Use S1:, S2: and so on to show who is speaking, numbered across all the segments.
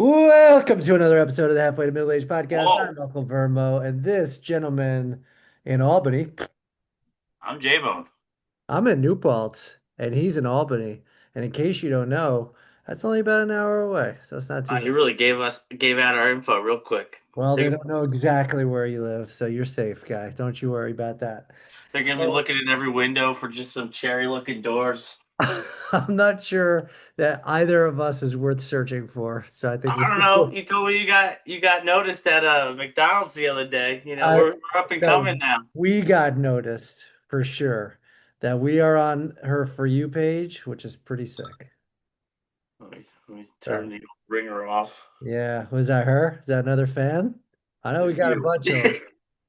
S1: Welcome to another episode of the Halfway to Middle Age Podcast.
S2: Whoa,
S1: I'm Uncle Vernmo, and this gentleman in Albany,
S2: I'm J-Bone.
S1: I'm in New Paltz, and he's in Albany. And in case you don't know, that's only about an hour away, so it's not too bad.
S2: You really gave out our info real quick.
S1: Well, they
S2: They're,
S1: don't know exactly where you live, so you're safe, guy. Don't you worry about that.
S2: they're gonna be
S1: So,
S2: looking in every window for just some cherry looking doors.
S1: I'm not sure that either of us is worth searching for, so I think we
S2: I don't
S1: should
S2: know.
S1: go.
S2: You told me you got noticed at McDonald's the other day.
S1: I
S2: We're up and
S1: no,
S2: coming now.
S1: we got noticed for sure that we are on her For You page, which is pretty sick.
S2: Let me turn
S1: So,
S2: the ringer off.
S1: yeah, was that her? Is that another fan? I know we
S2: It's
S1: got a
S2: you.
S1: bunch of them.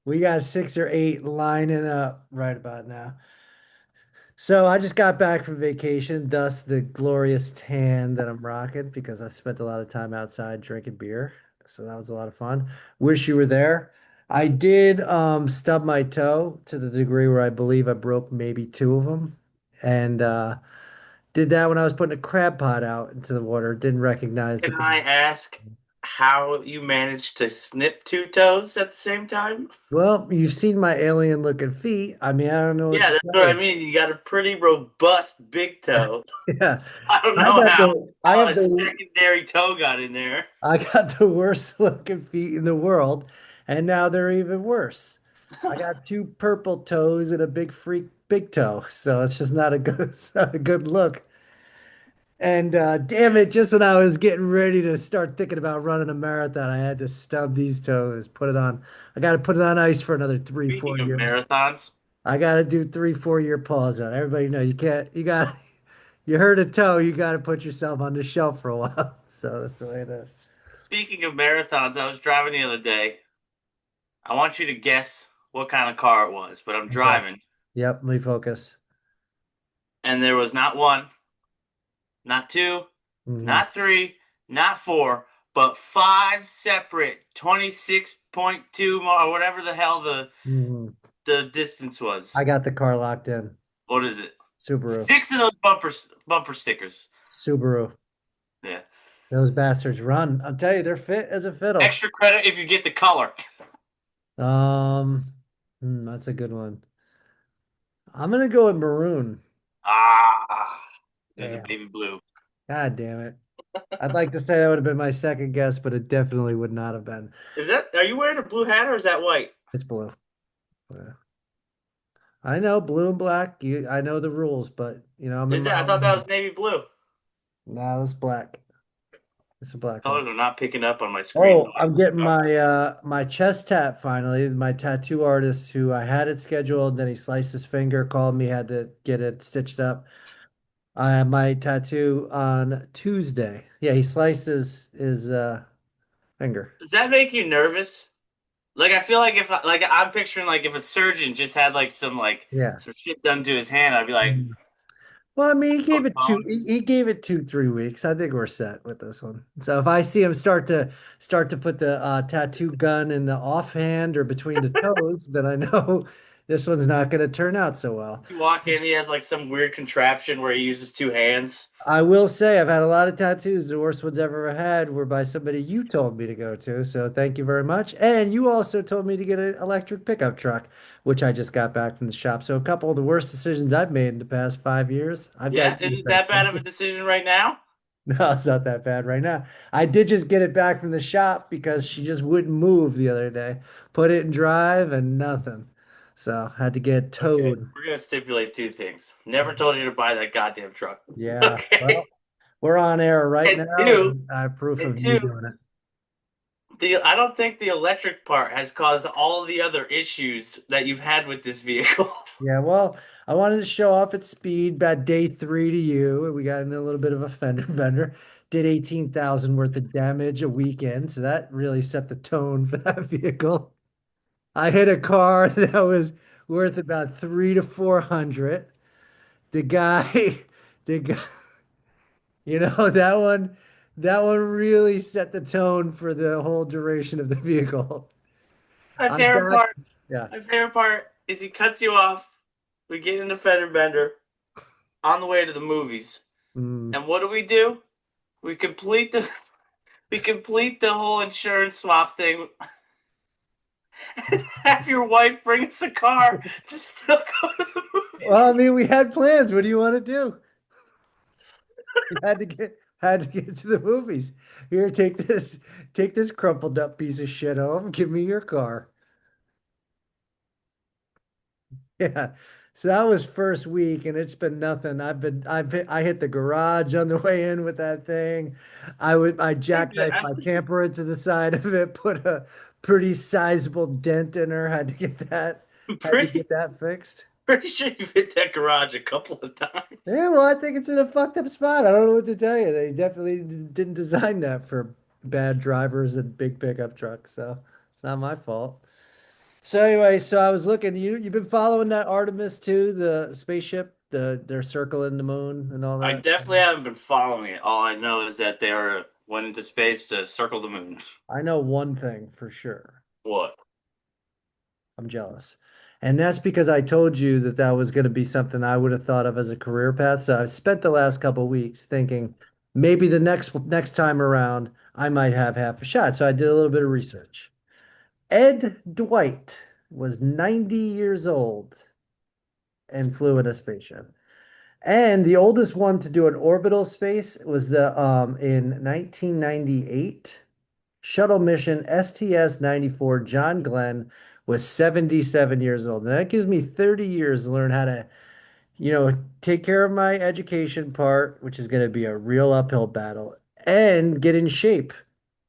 S1: We got six or eight lining up right about now. So I just got back from vacation, thus the glorious tan that I'm rocking because I spent a lot of time outside drinking beer. So that was a lot of fun. Wish you were there. I did stub my toe to the degree where I believe I broke maybe two of them. And did that when I was putting a crab pot out into the water. Didn't recognize
S2: Can
S1: the
S2: I ask how you managed to snip two toes at the same time?
S1: Well, you've seen my alien looking feet. I mean, I don't know what
S2: Yeah,
S1: to
S2: that's
S1: tell
S2: what I
S1: you.
S2: mean. You got a pretty robust big toe.
S1: Yeah.
S2: I don't
S1: I
S2: know
S1: got
S2: how
S1: the I
S2: how
S1: have
S2: a
S1: the
S2: secondary toe got in there.
S1: I got the worst looking feet in the world, and now they're even worse. I got two purple toes and a big freak big toe, so it's just not a good, it's not a good look. And damn it, just when I was getting ready to start thinking about running a marathon, I had to stub these toes, put it on. I got to put it on ice for another three,
S2: Speaking
S1: four
S2: of
S1: years.
S2: marathons,
S1: I got to do 3, 4 year pause on. Everybody know you can't, you got, you hurt a toe, you got to put yourself on the shelf for a while. So that's the way it is.
S2: speaking of marathons, I was driving the other day. I want you to guess what kind of car it was, but I'm
S1: Okay.
S2: driving,
S1: Yep, let me focus.
S2: and there was not one, not two,
S1: Hmm.
S2: not three, not four, but five separate 26.2 or whatever the hell
S1: Hmm.
S2: the distance
S1: I
S2: was.
S1: got the car locked in.
S2: What is it?
S1: Subaru.
S2: Six of those bumper stickers.
S1: Subaru.
S2: Yeah.
S1: Those bastards run. I'll tell you, they're fit as a fiddle.
S2: Extra credit if you get the color.
S1: Um, that's a good one. I'm gonna go with maroon.
S2: Ah, there's a
S1: Damn.
S2: baby blue.
S1: God damn it. I'd like to say that would have been my second guess, but it definitely would not have been.
S2: Are you wearing a blue hat or is that white?
S1: It's blue. Yeah. I know blue and black. I know the rules, but I'm in my
S2: I
S1: own
S2: thought that
S1: head.
S2: was navy blue.
S1: No, it's black. It's a black one.
S2: Colors are not picking up on my screen.
S1: Oh, I'm getting my chest tat finally. My tattoo artist who I had it scheduled, then he sliced his finger, called me, had to get it stitched up. I have my tattoo on Tuesday. Yeah, he sliced his finger.
S2: Does that make you nervous? Like I feel like if like I'm picturing like if a surgeon just had like
S1: Yeah.
S2: some shit done to his hand, I'd be like,
S1: Mhm. Well, I mean, he gave it two.
S2: postpone.
S1: He gave it 2, 3 weeks. I think we're set with this one. So if I see him start to put the tattoo gun in the offhand or between the toes, then I know this one's not going to turn out so well.
S2: You walk in, he has like some weird contraption where he uses two hands.
S1: I will say I've had a lot of tattoos. The worst ones I've ever had were by somebody you told me to go to. So thank you very much. And you also told me to get an electric pickup truck, which I just got back from the shop. So a couple of the worst decisions I've made in the past 5 years, I've got
S2: Yeah,
S1: you
S2: is
S1: to
S2: it
S1: thank
S2: that
S1: for.
S2: bad of a decision right now?
S1: No, it's not that bad right now. I did just get it back from the shop because she just wouldn't move the other day. Put it in drive and nothing. So had to get
S2: Okay,
S1: towed.
S2: we're gonna stipulate two things. Never told you to buy that goddamn truck.
S1: Yeah.
S2: Okay,
S1: Well, we're on air right
S2: and
S1: now,
S2: two,
S1: and I have proof
S2: and
S1: of you
S2: two,
S1: doing it.
S2: the I don't think the electric part has caused all the other issues that you've had with this vehicle.
S1: Yeah, well, I wanted to show off its speed about day three to you. We got in a little bit of a fender bender. Did 18,000 worth of damage a weekend, so that really set the tone for that vehicle. I hit a car that was worth about 3 to 400. The guy, the guy, that one really set the tone for the whole duration of the vehicle.
S2: My
S1: I
S2: favorite
S1: got,
S2: part,
S1: yeah.
S2: my favorite part is he cuts you off. We get in the fender bender on the way to the movies,
S1: Mm.
S2: and what do? We complete the We complete the whole insurance swap thing. Have your wife bring us a car to still go to the
S1: Well, I
S2: movies.
S1: mean, we had plans. What do you want to do? We had to get to the movies. Here, take this crumpled up piece of shit home. Give me your car. Yeah. So that was first week, and it's been nothing. I hit the garage on the way in with that thing. I jackknifed my camper into the side of it, put a pretty sizable dent in her.
S2: I'm
S1: Had to get that fixed.
S2: pretty sure you've hit that garage a couple of times.
S1: Yeah, well, I think it's in a fucked up spot. I don't know what to tell you. They definitely didn't design that for bad drivers and big pickup trucks, so it's not my fault. So anyway, so I was looking. You've been following that Artemis too, the spaceship, they're circling the moon and all
S2: I
S1: that.
S2: definitely haven't been following it. All I know is that went into space to circle the moon.
S1: I know one thing for sure.
S2: What?
S1: I'm jealous. And that's because I told you that that was going to be something I would have thought of as a career path. So I've spent the last couple of weeks thinking maybe the next time around I might have half a shot. So I did a little bit of research. Ed Dwight was 90 years old and flew in a spaceship. And the oldest one to do an orbital space was the in 1998 shuttle mission STS-94. John Glenn was 77 years old. And that gives me 30 years to learn how to, take care of my education part, which is going to be a real uphill battle, and get in shape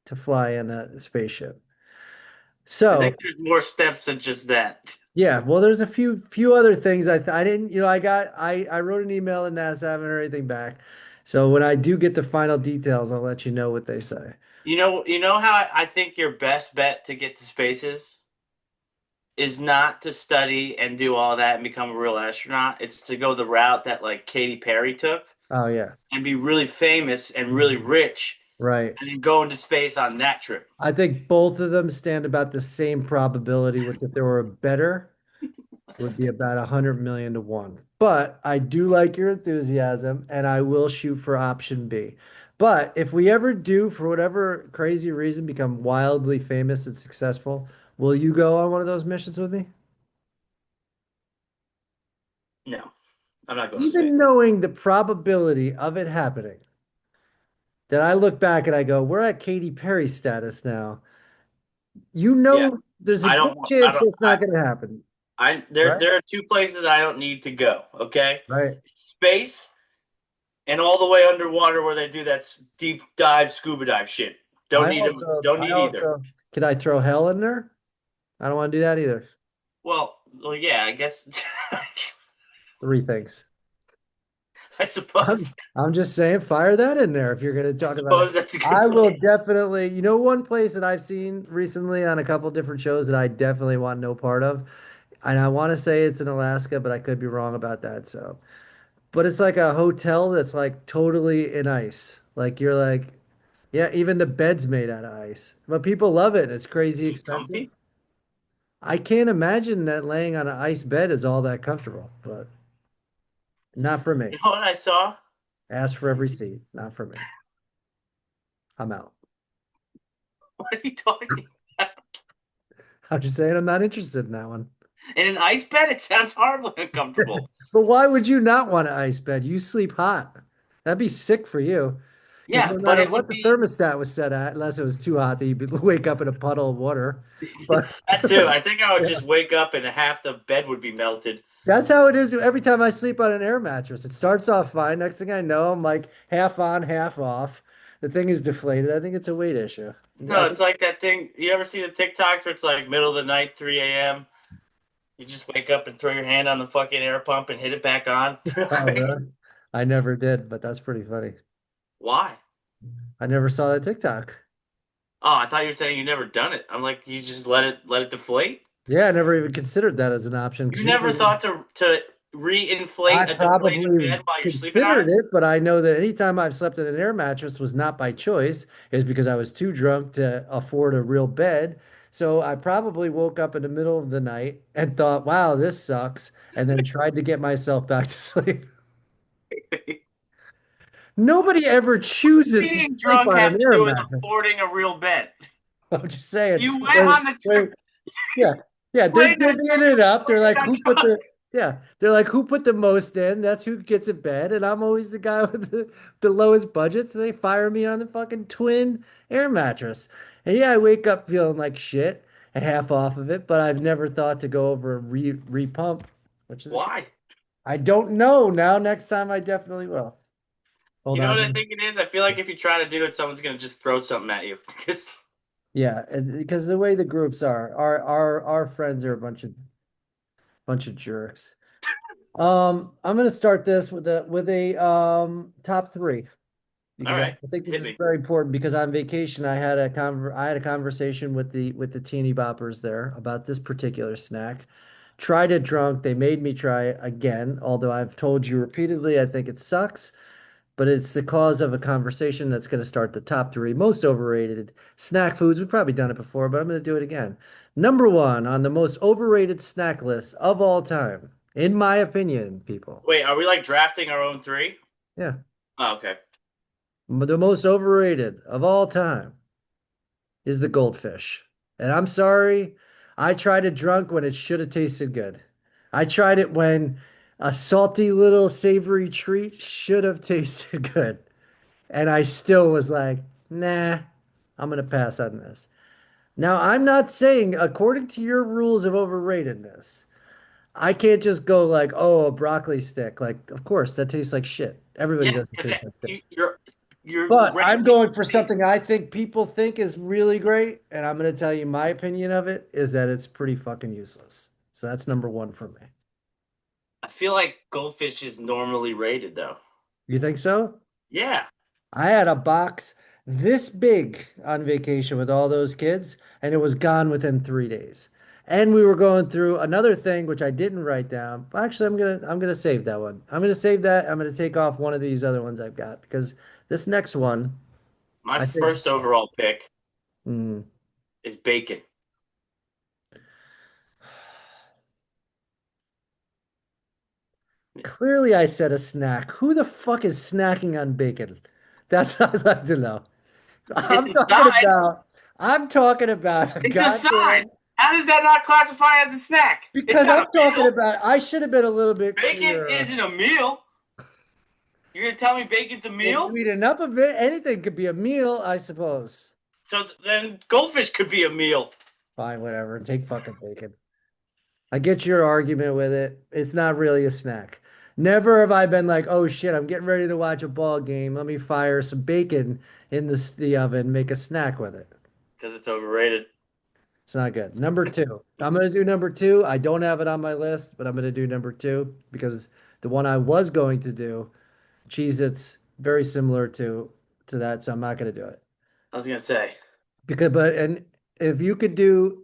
S1: to fly in a spaceship.
S2: I
S1: So,
S2: think there's more steps than just that.
S1: yeah, well, there's a few other things I didn't, I wrote an email to NASA, I haven't heard anything back. So when I do get the final details, I'll let you know what they say.
S2: You know how I think your best bet to get to spaces is not to study and do all that and become a real astronaut. It's to go the route that like Katy Perry took
S1: Oh yeah.
S2: and be really famous and really
S1: Mhm.
S2: rich
S1: Right.
S2: and then go into space on that trip.
S1: I think both of them stand about the same probability, which if there were a better, would be about 100 million to one. But I do like your enthusiasm and I will shoot for option B. But if we ever do, for whatever crazy reason, become wildly famous and successful, will you go on one of those missions with me?
S2: No, I'm not going to
S1: Even
S2: space.
S1: knowing the probability of it happening, that I look back and I go, we're at Katy Perry status now.
S2: Yeah,
S1: There's a
S2: I
S1: good
S2: don't want. I
S1: chance
S2: don't.
S1: that's not going to happen,
S2: There
S1: right?
S2: there are two places I don't need to go. Okay,
S1: Right.
S2: space and all the way underwater where they do that deep dive scuba dive shit. Don't need them. Don't
S1: I
S2: need either.
S1: also, could I throw hell in there? I don't want to do that either.
S2: Well, yeah. I guess.
S1: Three things.
S2: I suppose.
S1: I'm just saying, fire that in there if you're going to
S2: I
S1: talk about it.
S2: suppose that's a good
S1: I will
S2: place.
S1: definitely, one place that I've seen recently on a couple different shows that I definitely want no part of. And I want to say it's in Alaska, but I could be wrong about that. So, but it's like a hotel that's like totally in ice. Like you're like, yeah, even the bed's made out of ice. But people love it. It's crazy expensive.
S2: Comfy.
S1: I can't imagine that laying on an ice bed is all that comfortable, but not for me.
S2: You know what I saw?
S1: Ask for every seat, not for me. I'm out.
S2: What are you talking?
S1: I'm just saying I'm not interested in that one.
S2: In an ice bed, it sounds horribly uncomfortable.
S1: But why would you not want an ice bed? You sleep hot. That'd be sick for you. Because
S2: Yeah,
S1: no
S2: but
S1: matter
S2: it
S1: what
S2: would
S1: the
S2: be
S1: thermostat was set at, unless it was too hot, that you'd wake up in a puddle of water. But
S2: that too. I think I would
S1: yeah,
S2: just wake up and half the bed would be melted.
S1: that's how it is every time I sleep on an air mattress. It starts off fine. Next thing I know, I'm like half on, half off. The thing is deflated. I think it's a weight issue.
S2: No, it's like that thing. You ever see the TikToks where it's like middle of the night, 3 a.m. You just wake up and throw your hand on the fucking air pump and hit it back on real
S1: Oh,
S2: quick.
S1: really? I never did, but that's pretty funny.
S2: Why?
S1: I never saw that TikTok.
S2: Oh, I thought you were saying you never done it. I'm like, you just let it deflate.
S1: Yeah, I never even considered that as an option because
S2: You never
S1: usually
S2: thought to
S1: I
S2: re-inflate a deflated
S1: probably
S2: bed while you're sleeping on
S1: considered
S2: it?
S1: it, but I know that anytime I've slept in an air mattress was not by choice, is because I was too drunk to afford a real bed. So I probably woke up in the middle of the night and thought, wow, this sucks, and then tried to get myself back to sleep. Nobody ever chooses to
S2: Being
S1: sleep
S2: drunk
S1: on
S2: have
S1: an
S2: to
S1: air
S2: do with
S1: mattress.
S2: affording a real bed.
S1: I'm just saying.
S2: You went on the
S1: They're
S2: trip,
S1: yeah, yeah, they're
S2: playing that
S1: divvying it up. They're like,
S2: that
S1: who put
S2: truck.
S1: who put the most in? That's who gets a bed. And I'm always the guy with the lowest budget. So they fire me on the fucking twin air mattress. And yeah, I wake up feeling like shit, a half off of it, but I've never thought to go over and repump, which is,
S2: Why?
S1: I don't know now. Next time I definitely will. Hold
S2: You know what I
S1: on.
S2: think it is? I feel like if you try to do it, someone's gonna just throw something at you. Because
S1: Yeah, because the way the groups are, our friends are a bunch of jerks. I'm gonna start this with a top three
S2: all
S1: because
S2: right,
S1: I think this
S2: hit
S1: is
S2: me.
S1: very important because on vacation I had a conversation with the teeny boppers there about this particular snack. Tried it drunk. They made me try it again, although I've told you repeatedly I think it sucks, but it's the cause of a conversation that's going to start the top three most overrated snack foods. We've probably done it before, but I'm going to do it again. Number one on the most overrated snack list of all time, in my opinion, people.
S2: Wait, are we like drafting our own three?
S1: Yeah.
S2: Oh, okay.
S1: The most overrated of all time is the goldfish. And I'm sorry, I tried it drunk when it should have tasted good. I tried it when a salty little savory treat should have tasted good. And I still was like, nah, I'm gonna pass on this. Now, I'm not saying, according to your rules of overratedness, I can't just go like, oh, a broccoli stick. Like, of course, that tastes like shit. Everybody
S2: Yes,
S1: doesn't
S2: because
S1: taste like shit.
S2: you're
S1: But I'm
S2: ranking.
S1: going for something I think people think is really great, and I'm gonna tell you my opinion of it is that it's pretty fucking useless. So that's number one for me.
S2: I feel like goldfish is normally rated though.
S1: You think so?
S2: Yeah.
S1: I had a box this big on vacation with all those kids, and it was gone within 3 days. And we were going through another thing which I didn't write down. Actually, I'm gonna save that one. I'm gonna save that. I'm gonna take off one of these other ones I've got because this next one,
S2: My
S1: I think,
S2: first overall pick
S1: mm,
S2: is bacon.
S1: clearly I said a snack. Who the fuck is snacking on bacon? That's what I'd like to know.
S2: It's
S1: I'm
S2: a
S1: talking
S2: side.
S1: about I'm talking about a
S2: It's a side.
S1: goddamn.
S2: How does that not classify as a snack? It's
S1: Because
S2: not
S1: I'm
S2: a
S1: talking
S2: meal.
S1: about, I should have been a little bit
S2: Bacon
S1: clearer.
S2: isn't a meal. You're gonna tell me bacon's a
S1: If you
S2: meal?
S1: eat enough of it, anything could be a meal, I suppose.
S2: So then goldfish could be a meal.
S1: Fine, whatever. Take fucking bacon. I get your argument with it. It's not really a snack. Never have I been like, oh shit, I'm getting ready to watch a ball game. Let me fire some bacon in the oven, make a snack with it.
S2: Because it's overrated.
S1: It's not good. Number two. I'm gonna do number two. I don't have it on my list, but I'm gonna do number two because the one I was going to do, Cheez-Its, very similar to that, so I'm not gonna do it.
S2: I was gonna say.
S1: Because but and if you could do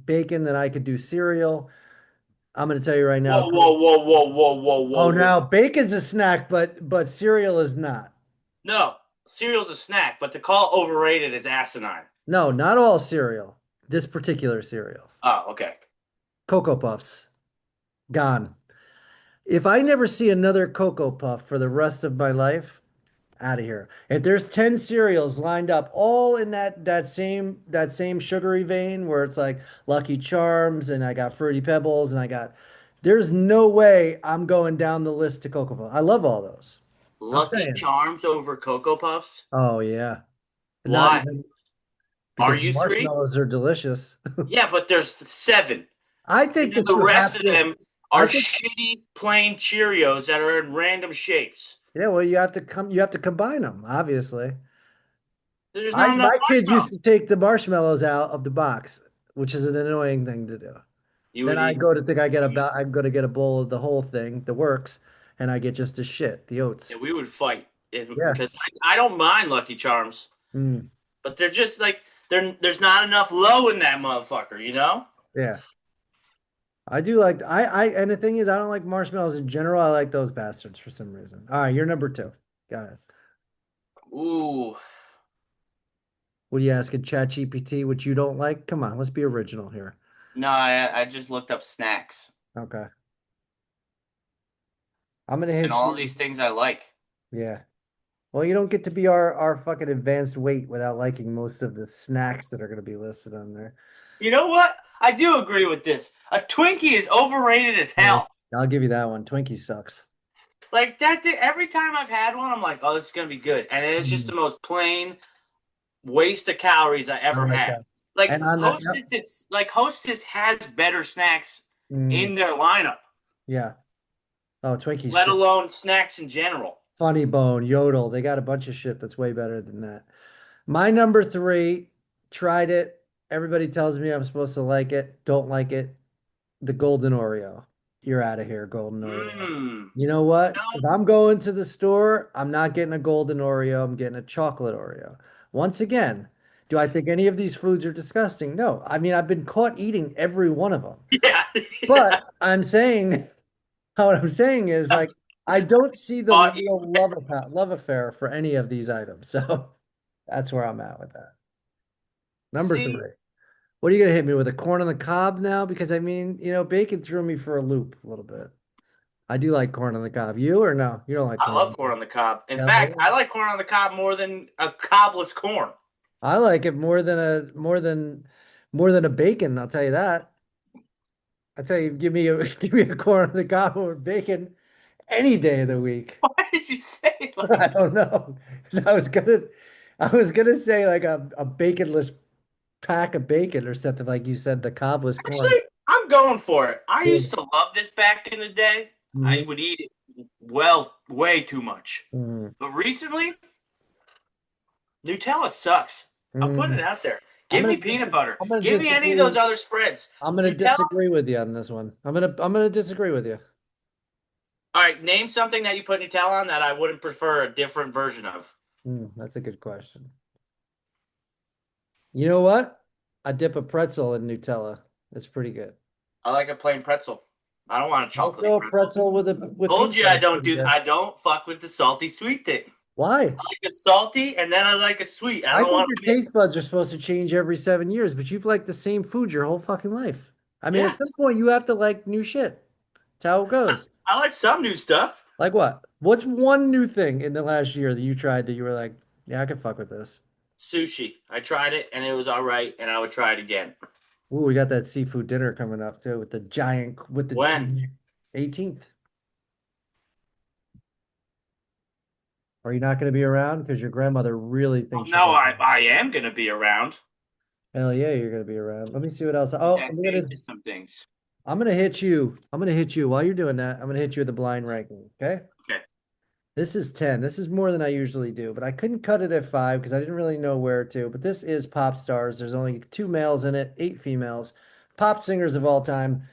S1: bacon, then I could do cereal. I'm gonna tell you right now.
S2: Whoa, whoa, whoa, whoa, whoa, whoa, whoa,
S1: Oh,
S2: whoa.
S1: now bacon's a snack, but cereal is not.
S2: No, cereal's a snack, but to call overrated is asinine.
S1: No, not all cereal. This particular cereal.
S2: Oh, okay.
S1: Cocoa Puffs, gone. If I never see another Cocoa Puff for the rest of my life, out of here. If there's 10 cereals lined up all in that same sugary vein where it's like Lucky Charms and I got Fruity Pebbles and there's no way I'm going down the list to Cocoa Puffs. I love all those. I'm
S2: Lucky
S1: saying.
S2: Charms over Cocoa Puffs?
S1: Oh yeah. Not
S2: Why?
S1: even
S2: Are
S1: because the
S2: you three?
S1: marshmallows are delicious.
S2: Yeah, but there's seven.
S1: I
S2: And
S1: think
S2: then
S1: that
S2: the
S1: you
S2: rest
S1: have
S2: of
S1: to
S2: them
S1: I
S2: are
S1: think
S2: shitty plain Cheerios that are in random shapes.
S1: yeah, well you have to combine them, obviously.
S2: There's
S1: I
S2: not enough
S1: my kids used
S2: marshmallow.
S1: to take the marshmallows out of the box, which is an annoying thing to do.
S2: You
S1: Then
S2: would
S1: I
S2: eat.
S1: go to think I'm going to get a bowl of the whole thing, the works, and I get just the shit, the
S2: Yeah,
S1: oats.
S2: we would fight
S1: Yeah.
S2: because I don't mind Lucky Charms,
S1: Mm,
S2: but they're just like there's not enough low in that motherfucker, you know?
S1: yeah. I do like and the thing is I don't like marshmallows in general. I like those bastards for some reason. All right, you're number two. Got it.
S2: Ooh,
S1: What are you asking, ChatGPT, which you don't like? Come on, let's be original here.
S2: no, I just looked up snacks.
S1: Okay. I'm gonna
S2: and
S1: hit
S2: all
S1: you.
S2: these things I like.
S1: Yeah. Well, you don't get to be our fucking advanced weight without liking most of the snacks that are gonna be listed on there.
S2: You know what? I do agree with this. A Twinkie is overrated as
S1: Yeah.
S2: hell.
S1: I'll give you that one. Twinkie sucks.
S2: Like that thing, every time I've had one, I'm like, oh, this is gonna be good, and it's just
S1: Mm,
S2: the most plain waste of calories I
S1: I
S2: ever
S1: like
S2: had.
S1: that.
S2: Like
S1: And on the yep.
S2: Hostess, it's like Hostess has better snacks
S1: Mm,
S2: in their lineup,
S1: yeah. Oh, Twinkie
S2: let
S1: shit.
S2: alone snacks in general.
S1: Funny Bone, Yodel. They got a bunch of shit that's way better than that. My number three, tried it. Everybody tells me I'm supposed to like it. Don't like it. The Golden Oreo. You're out of here, Golden Oreo.
S2: Mmm.
S1: You know what?
S2: No,
S1: If I'm going to the store, I'm not getting a Golden Oreo. I'm getting a chocolate Oreo. Once again, do I think any of these foods are disgusting? No. I mean, I've been caught eating every one of them.
S2: yeah, yeah.
S1: But I'm saying, what I'm saying is like, I don't see the
S2: Caught
S1: real love affair for any of these items. So that's where I'm at with that. Number
S2: See,
S1: three. What are you gonna hit me with a corn on the cob now? Because I mean, bacon threw me for a loop a little bit. I do like corn on the cob. You or no? You don't like
S2: I
S1: corn on
S2: love
S1: the
S2: corn
S1: cob.
S2: on the cob. In
S1: Hell
S2: fact,
S1: yeah.
S2: I like corn on the cob more than a cobless corn.
S1: I like it more than a bacon, I'll tell you that. I tell you, give me a give me a corn on the cob or bacon any day of the week.
S2: Why did you say it
S1: I
S2: like?
S1: don't know. 'Cause I was gonna say like a baconless pack of bacon or something like you said, the cobless corn.
S2: Actually, I'm going for it. I
S1: Yeah.
S2: used to love this back in the day. I
S1: Mhm.
S2: would eat it well, way too much.
S1: Mhm.
S2: But recently, Nutella sucks. I'm putting it
S1: Mhm.
S2: out there.
S1: I'm
S2: Give
S1: gonna
S2: me
S1: dis
S2: peanut butter.
S1: I'm gonna
S2: Give me any of those
S1: disagree.
S2: other spreads.
S1: I'm gonna
S2: Nutella.
S1: disagree with you on this one. I'm gonna disagree with you.
S2: All right, name something that you put Nutella on that I wouldn't prefer a different version of.
S1: That's a good question. You know what? I dip a pretzel in Nutella. It's pretty good.
S2: I like a plain pretzel. I don't want a chocolatey
S1: Also, a
S2: pretzel.
S1: pretzel with
S2: Told
S1: peanut
S2: you
S1: butter is pretty good.
S2: I don't fuck with the salty sweet thing.
S1: Why?
S2: I like a salty and then I like a sweet. I
S1: I
S2: don't
S1: think
S2: want
S1: your
S2: to mix.
S1: taste buds are supposed to change every 7 years, but you've liked the same food your whole fucking life. I mean,
S2: Yeah,
S1: at some point you have to like new shit. That's how it goes.
S2: I like some new stuff.
S1: Like what? What's one new thing in the last year that you tried that you were like, yeah, I could fuck with this?
S2: Sushi. I tried it and it was all right, and I would try it again.
S1: Ooh, we got that seafood dinner coming up too with the
S2: When?
S1: giant 18th. Are you not going to be around? Because your grandmother really
S2: Well,
S1: thinks you're
S2: no,
S1: going to.
S2: I am gonna be around.
S1: Hell yeah, you're going to be around. Let me see what else. Oh,
S2: That changes some things.
S1: I'm gonna hit you. I'm gonna hit you while you're doing that. I'm gonna hit you with the blind ranking. Okay.
S2: Okay.
S1: This is 10. This is more than I usually do, but I couldn't cut it at five because I didn't really know where to. But this is pop stars. There's only two males in it, eight females. Pop singers of all time.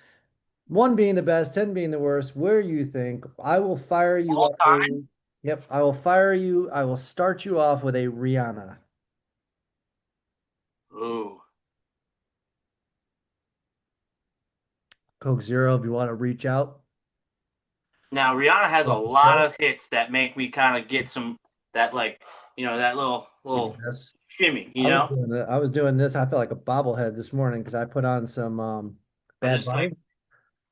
S1: One being the best, 10 being the worst. Where you think? I will fire you
S2: All
S1: up.
S2: time.
S1: Yep, I will fire you. I will start you off with a Rihanna.
S2: Ooh.
S1: Coke Zero if you want to reach out.
S2: Now Rihanna has a
S1: Off the
S2: lot
S1: shelf.
S2: of hits that make me kind of get some that like that little
S1: Yes.
S2: shimmy.
S1: I was doing it. I was doing this. I felt like a bobblehead this morning because I put on some
S2: I
S1: Bad
S2: just like.
S1: Bunny,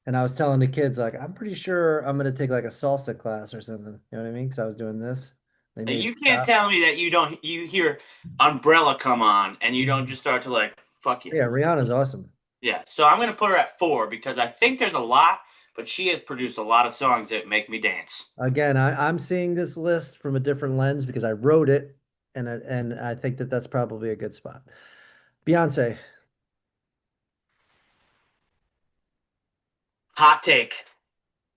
S1: and I was telling the kids like I'm pretty sure I'm gonna take like a salsa class or something. You know what I mean? Because I was doing this. They made me
S2: You can't
S1: stop.
S2: tell me that you hear Umbrella come on and you don't
S1: Mhm.
S2: just start to like fuck yeah.
S1: Yeah, Rihanna's awesome.
S2: Yeah, so I'm gonna put her at 4 because I think there's a lot, but she has produced a lot of songs that make me dance.
S1: Again, I'm seeing this list from a different lens because I wrote it, and I think that that's probably a good spot. Beyonce,
S2: Hot take.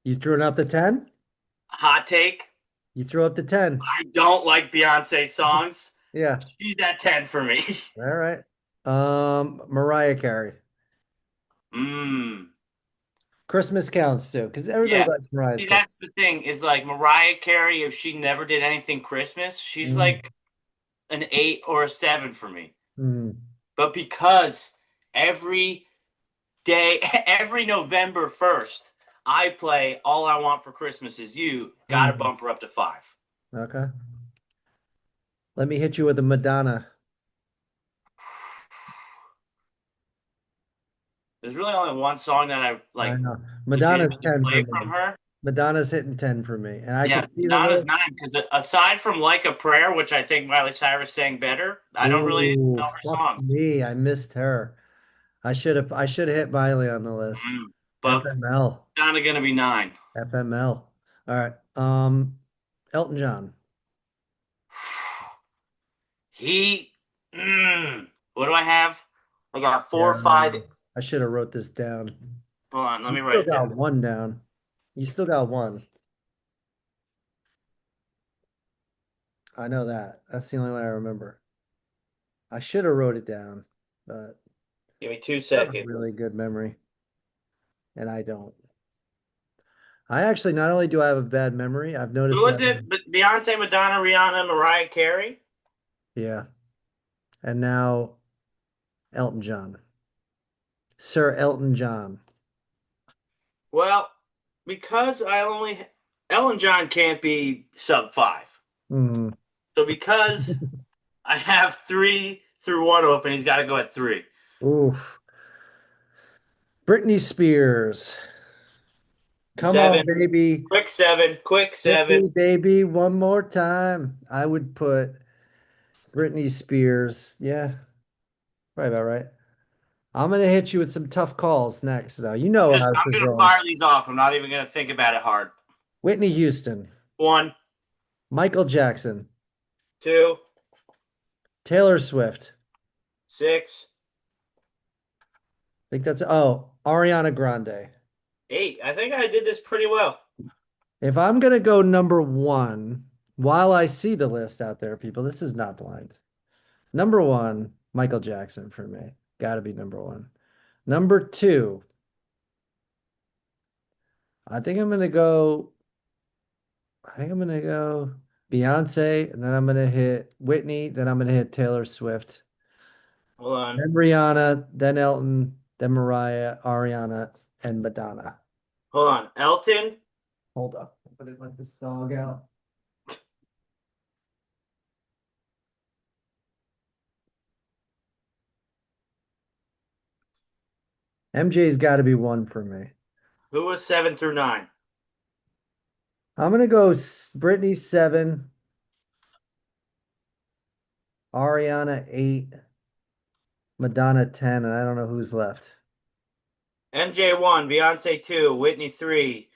S1: you threw it up to 10?
S2: Hot take.
S1: You threw up to 10.
S2: I don't like Beyonce songs.
S1: Yeah.
S2: She's at 10 for me.
S1: All right. Mariah Carey.
S2: Mmm.
S1: Christmas counts too, because everybody
S2: Yeah.
S1: likes Mariah's
S2: See,
S1: Christmas.
S2: that's the thing is like Mariah Carey, if she never did anything Christmas, she's
S1: Mm,
S2: like an 8 or a 7 for me.
S1: mm,
S2: But because every day, every November 1st, I play All I Want for Christmas Is You, got to
S1: mm.
S2: bump her up to 5.
S1: Okay. Let me hit you with a Madonna.
S2: There's really only one song that I
S1: I
S2: like
S1: know. Madonna's
S2: legitimately
S1: 10 for
S2: play from
S1: me.
S2: her,
S1: Madonna's hitting 10 for me. And I
S2: Yeah,
S1: could see the
S2: Madonna's
S1: list.
S2: nine because aside from Like a Prayer, which I think Miley Cyrus sang better, I don't really
S1: Ooh,
S2: know her
S1: fuck
S2: songs.
S1: me. I missed her. I should have hit Miley on the list.
S2: But
S1: FML.
S2: Madonna gonna be nine.
S1: FML. All right. Elton John.
S2: He, what do I have? I got four
S1: Yeah.
S2: or five.
S1: I should have wrote this down.
S2: Hold on, let
S1: You
S2: me write
S1: still
S2: it down.
S1: got one down. You still got one. I know that. That's the only one I remember. I should have wrote it down, but
S2: Give me two
S1: I have a
S2: seconds.
S1: really good memory, and I don't. I actually not only do I have a bad memory, I've
S2: Who
S1: noticed
S2: was
S1: that.
S2: it? Beyonce, Madonna, Rihanna, Mariah Carey.
S1: Yeah. And now Elton John. Sir Elton John.
S2: Well, because I only Ellen John can't be sub five.
S1: Hmm.
S2: So because I have three through one open, he's got to go at three.
S1: Oof. Britney Spears. Come on,
S2: Seven,
S1: baby.
S2: quick seven, quick
S1: Hit
S2: seven.
S1: me, baby, one more time. I would put Britney Spears. Yeah, probably about right. I'm gonna hit you with some tough calls next, though. You know how
S2: I'm
S1: this is
S2: gonna
S1: rolling.
S2: fire these off. I'm not even gonna think about it hard.
S1: Whitney Houston,
S2: One,
S1: Michael Jackson,
S2: two,
S1: Taylor Swift.
S2: six,
S1: I think that's Ariana Grande.
S2: eight. I think I did this pretty well.
S1: If I'm gonna go number one, while I see the list out there, people, this is not blind. Number one, Michael Jackson for me. Gotta be number one. Number two, I think I'm gonna go. I think I'm gonna go Beyonce, and then I'm gonna hit Whitney, then I'm gonna hit Taylor Swift,
S2: Hold on,
S1: then Rihanna, then Elton, then Mariah, Ariana, and Madonna.
S2: hold on. Elton.
S1: Hold up. I'm gonna let this dog out. MJ's got to be one for me.
S2: Who was seven through nine?
S1: I'm gonna go Britney 7, Ariana 8, Madonna 10, and I don't know who's left.
S2: MJ one, Beyonce two, Whitney three,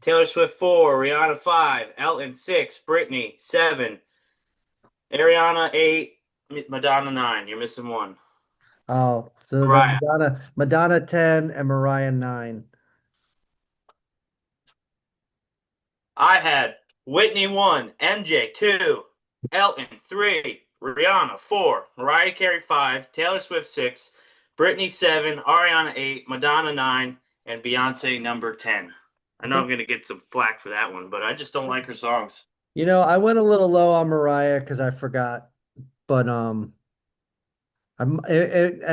S2: Taylor Swift four, Rihanna five, Elton six, Britney seven, Ariana eight, Madonna nine. You're missing one.
S1: Oh, so then
S2: Mariah.
S1: Madonna 10 and Mariah 9.
S2: I had Whitney 1, MJ 2, Elton 3, Rihanna 4, Mariah Carey 5, Taylor Swift 6, Britney 7, Ariana 8, Madonna 9, and Beyonce number 10. I
S1: I
S2: know I'm
S1: think,
S2: going to get some flack for that one, but I just don't like her songs.
S1: I went a little low on Mariah because I forgot, but and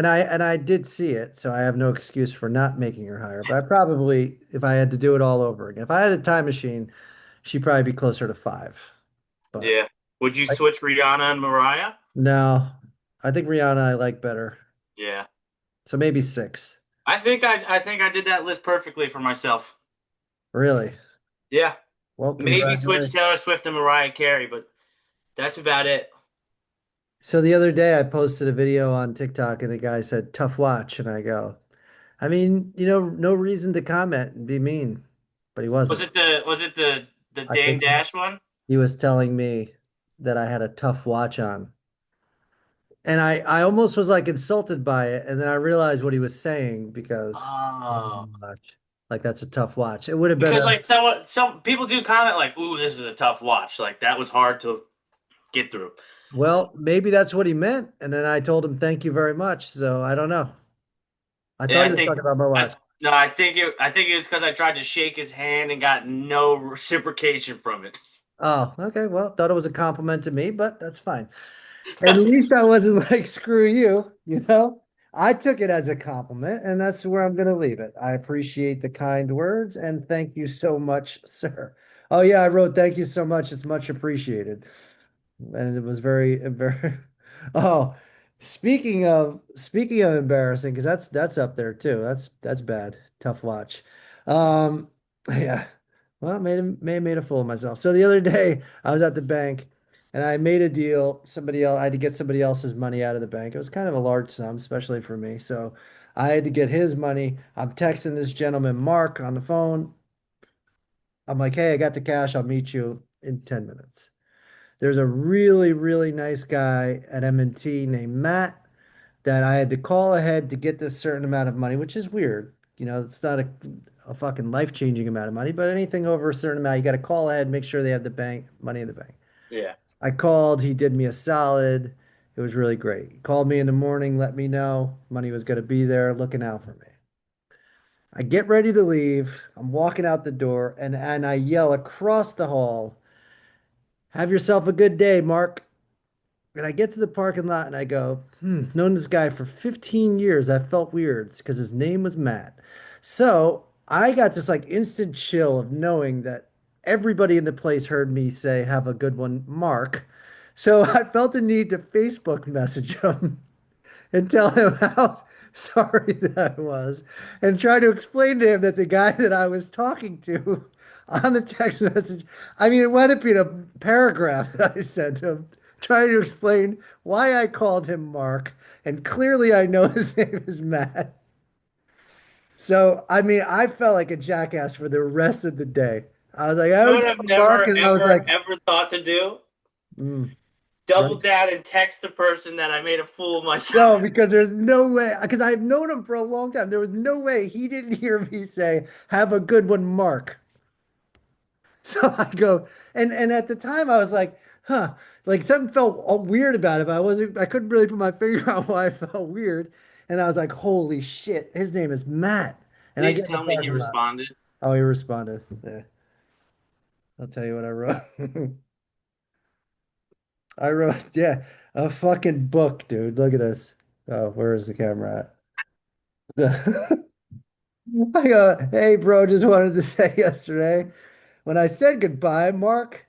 S1: I did see it, so I have no excuse for not making her higher. But I probably, if I had to do it all over again, if I had a time machine, she'd probably be closer to five. But
S2: Yeah. Would you
S1: I,
S2: switch Rihanna and Mariah?
S1: no, I think Rihanna I like better.
S2: Yeah.
S1: So maybe six.
S2: I think I did that list perfectly for myself.
S1: Really?
S2: Yeah.
S1: Well,
S2: Maybe switch
S1: congratulations.
S2: Taylor Swift and Mariah Carey, but that's about it.
S1: So the other day I posted a video on TikTok and a guy said, tough watch. And I go, I mean, no reason to comment and be mean, but he
S2: Was
S1: wasn't.
S2: it the
S1: I
S2: Dame
S1: think
S2: Dash one?
S1: he was telling me that I had a tough watch on. And I almost was like insulted by it. And then I realized what he was saying because
S2: Oh.
S1: watch, like that's a tough watch. It would have been
S2: Because like some people do comment like, "Ooh, this is a tough watch." Like that was hard to get through.
S1: well, maybe that's what he meant. And then I told him, thank you very much. So I don't know. I
S2: Yeah,
S1: thought
S2: I
S1: he was
S2: think
S1: talking about my
S2: I
S1: watch.
S2: no, I think it was because I tried to shake his hand and got no reciprocation from it.
S1: Oh, okay. Well, thought it was a compliment to me, but that's fine. At least I wasn't like, screw you, you know? I took it as a compliment, and that's where I'm going to leave it. I appreciate the kind words and thank you so much, sir. Oh, yeah, I wrote thank you so much. It's much appreciated. And it was very. Oh, speaking of embarrassing, because that's up there too. That's bad. Tough watch. Um, yeah. Well, may have made a fool of myself. So the other day, I was at the bank and I made a deal. Somebody else, I had to get somebody else's money out of the bank. It was kind of a large sum, especially for me. So I had to get his money. I'm texting this gentleman, Mark, on the phone. I'm like, hey, I got the cash. I'll meet you in 10 minutes. There's a really, really nice guy at M&T named Matt that I had to call ahead to get this certain amount of money, which is weird. You know, it's not a fucking life-changing amount of money, but anything over a certain amount, you got to call ahead, make sure they have the bank money in the bank.
S2: Yeah.
S1: I called, he did me a solid. It was really great. He called me in the morning, let me know money was going to be there, looking out for me. I get ready to leave. I'm walking out the door and I yell across the hall, "Have yourself a good day, Mark." And I get to the parking lot and I go, known this guy for 15 years. I felt weird because his name was Matt. So I got this like instant chill of knowing that everybody in the place heard me say, "Have a good one, Mark." So I felt the need to Facebook message him and tell him how sorry that I was and try to explain to him that the guy that I was talking to on the text message, I mean, it wound up being a paragraph that I sent him trying to explain why I called him Mark. And clearly I know his name is Matt. So, I mean, I felt like a jackass for the rest of the day. I was like, I
S2: You
S1: would
S2: would
S1: go
S2: have
S1: to Mark,
S2: never,
S1: and I was
S2: ever,
S1: like,
S2: ever thought to do?
S1: mm,
S2: Double
S1: right.
S2: down and text the person that I made a fool of myself.
S1: No, because there's no way, because I've known him for a long time. There was no way he didn't hear me say, "Have a good one, Mark." So I go, and at the time I was like, huh, like something felt all weird about it, but I couldn't really put my finger on why I felt weird. And I was like, holy shit, his name is Matt. And I
S2: Please
S1: get in the
S2: tell me he
S1: parking lot.
S2: responded.
S1: Oh, he responded. Yeah, I'll tell you what I wrote. I wrote, yeah, a fucking book, dude. Look at this. Oh, where is the camera at? I go, hey, bro, just wanted to say yesterday when I said goodbye, Mark,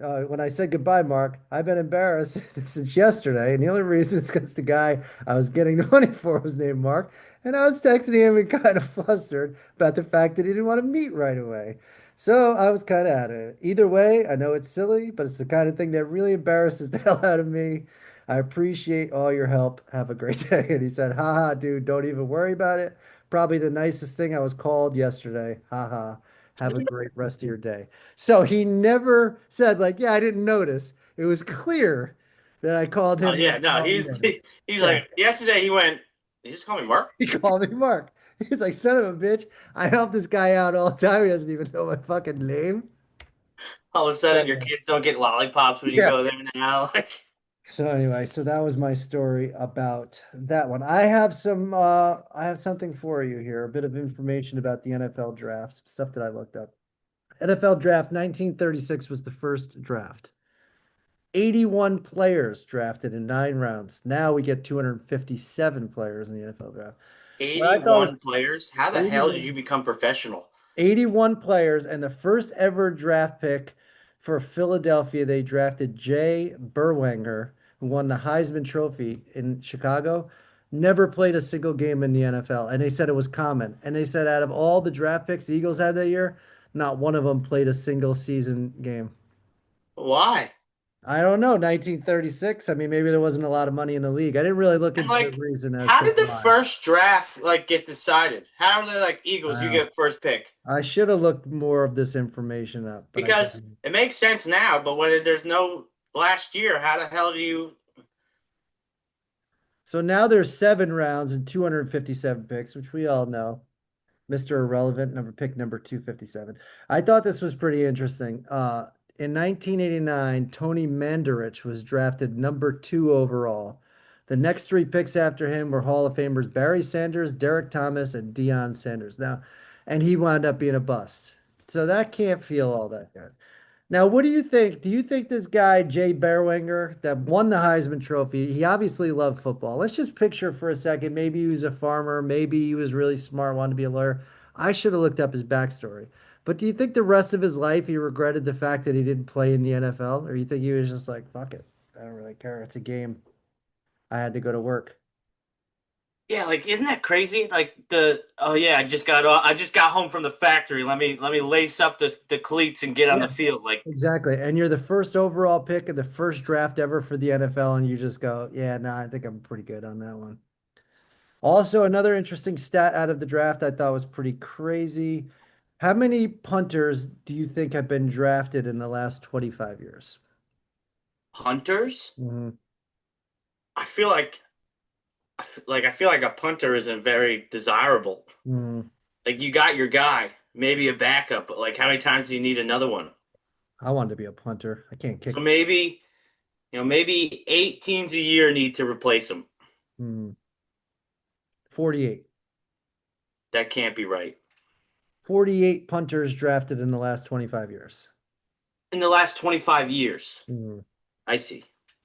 S1: I've been embarrassed since yesterday. And the only reason is because the guy I was getting the money for was named Mark. And I was texting him and kind of flustered about the fact that he didn't want to meet right away. So I was kind of out of it. Either way, I know it's silly, but it's the kind of thing that really embarrasses the hell out of me. I appreciate all your help. Have a great day. And he said, haha, dude, don't even worry about it. Probably the nicest thing I was called yesterday. Haha. Have a great rest of your day. So he never said, like, yeah, I didn't notice. It was clear that I called
S2: Oh
S1: him the
S2: yeah, no,
S1: wrong
S2: he's
S1: name.
S2: he's
S1: Yeah,
S2: like yesterday he went. He just called me Mark.
S1: he called me Mark. He's like, son of a bitch. I help this guy out all the time. He doesn't even know my fucking name.
S2: All of a sudden, your
S1: So,
S2: kids don't get lollipops when you
S1: yeah.
S2: go there now. Like,
S1: So anyway, so that was my story about that one. I have something for you here, a bit of information about the NFL draft, some stuff that I looked up. NFL draft 1936 was the first draft. 81 players drafted in 9 rounds. Now we get 257 players in the NFL draft. What I thought was
S2: 81 players. How the hell did
S1: 81,
S2: you become professional?
S1: 81 players, and the first ever draft pick for Philadelphia, they drafted Jay Berwanger, who won the Heisman Trophy in Chicago. Never played a single game in the NFL, and they said it was common. And they said out of all the draft picks the Eagles had that year, not one of them played a single season game.
S2: Why?
S1: I don't know, 1936. I mean, maybe there wasn't a lot of money in the league. I didn't really look
S2: And
S1: into the
S2: like,
S1: reason as
S2: how
S1: to
S2: did the
S1: why.
S2: first draft like get decided? How are they like Eagles? You
S1: Wow.
S2: get first pick
S1: I should have looked more of this information up, but I
S2: because
S1: didn't.
S2: it makes sense now, but when there's no last year, how the hell do you?
S1: So now there's 7 rounds and 257 picks, which we all know. Mr. Irrelevant, number 257. I thought this was pretty interesting. In 1989, Tony Mandarich was drafted number 2 overall. The next 3 picks after him were Hall of Famers Barry Sanders, Derek Thomas, and Deion Sanders. Now, and he wound up being a bust. So that can't feel all that good. Now, what do you think? Do you think this guy, Jay Berwanger, that won the Heisman Trophy, he obviously loved football. Let's just picture for a second. Maybe he was a farmer. Maybe he was really smart, wanted to be a lawyer. I should have looked up his backstory. But do you think the rest of his life he regretted the fact that he didn't play in the NFL? Or you think he was just like, fuck it. I don't really care. It's a game. I had to go to work.
S2: Yeah, like isn't that crazy? Like the oh yeah, I just got home from the factory. Let me lace up the cleats and get on
S1: Yeah,
S2: the field. Like
S1: exactly. And you're the first overall pick in the first draft ever for the NFL, and you just go, yeah, no, I think I'm pretty good on that one. Also, another interesting stat out of the draft I thought was pretty crazy. How many punters do you think have been drafted in the last 25 years?
S2: hunters,
S1: Hmm.
S2: I feel like I feel like a punter isn't very desirable.
S1: Hmm.
S2: Like you got your guy, maybe a backup, but like how many times do you need another one?
S1: I wanted to be a punter. I can't
S2: So
S1: kick.
S2: maybe, maybe 8 teams a year need to replace him.
S1: Hmm. 48.
S2: That can't be right.
S1: 48 punters drafted in the last 25 years.
S2: In the last 25 years.
S1: Hmm.
S2: I see.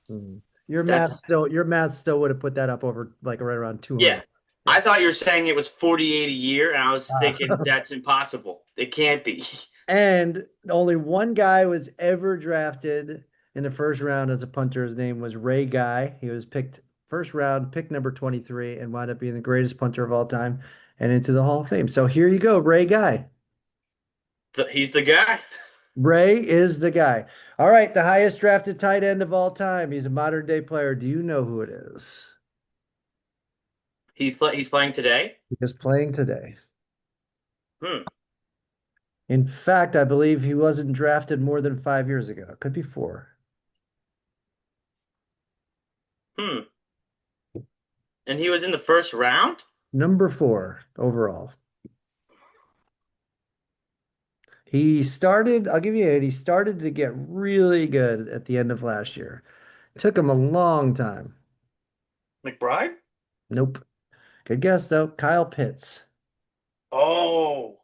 S1: Hmm.
S2: That's
S1: Your math still would have put that up over like right around
S2: Yeah.
S1: 200. Yeah.
S2: I thought you were saying it was 48 a year, and I was thinking
S1: Uh,
S2: that's impossible. It can't be.
S1: and only one guy was ever drafted in the first round as a punter. His name was Ray Guy. He was picked first round, pick number 23, and wound up being the greatest punter of all time and into the Hall of Fame. So here you go, Ray Guy.
S2: He's the guy.
S1: Ray is the guy. All right, the highest drafted tight end of all time. He's a modern day player. Do you know who it is?
S2: He's playing today.
S1: He is playing today.
S2: Hmm.
S1: In fact, I believe he wasn't drafted more than 5 years ago. It could be four.
S2: Hmm. And he was in the first round?
S1: Number four overall. He started, I'll give you a hint, he started to get really good at the end of last year. Took him a long time.
S2: McBride?
S1: Nope. Good guess though. Kyle Pitts.
S2: Oh,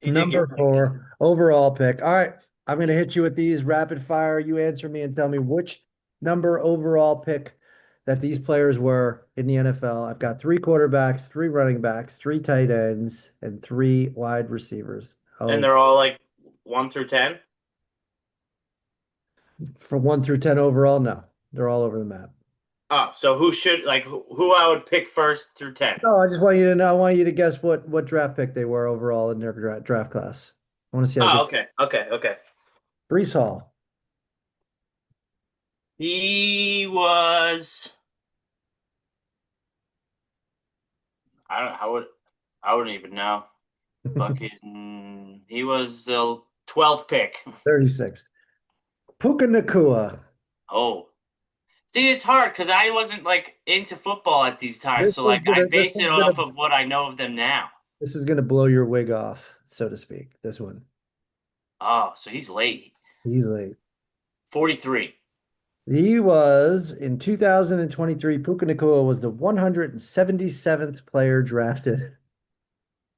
S2: he did get
S1: Number four overall pick. All right. I'm going to hit you with these rapid fire. You answer me and tell me which number overall pick that these players were in the NFL. I've got three quarterbacks, three running backs, three tight ends, and three wide receivers.
S2: and
S1: Oh,
S2: they're all like 1 through 10.
S1: from 1 through 10 overall? No, they're all over the map.
S2: Oh, so who I would pick first through 10?
S1: No, I just want you to know. I want you to guess what draft pick they were overall in their draft class. I want to see how
S2: Oh,
S1: good.
S2: okay.
S1: Brees Hall.
S2: He was I don't I wouldn't even know. Fucking he was the 12th pick.
S1: 36. Puka Nakua.
S2: Oh. See, it's hard because I wasn't like into football at these times, so like I base it off of what I know of them now.
S1: This is gonna blow your wig off, so to speak. This one.
S2: Oh, so he's late.
S1: Easily.
S2: 43.
S1: He was in 2023. Puka Nakua was the 177th player drafted.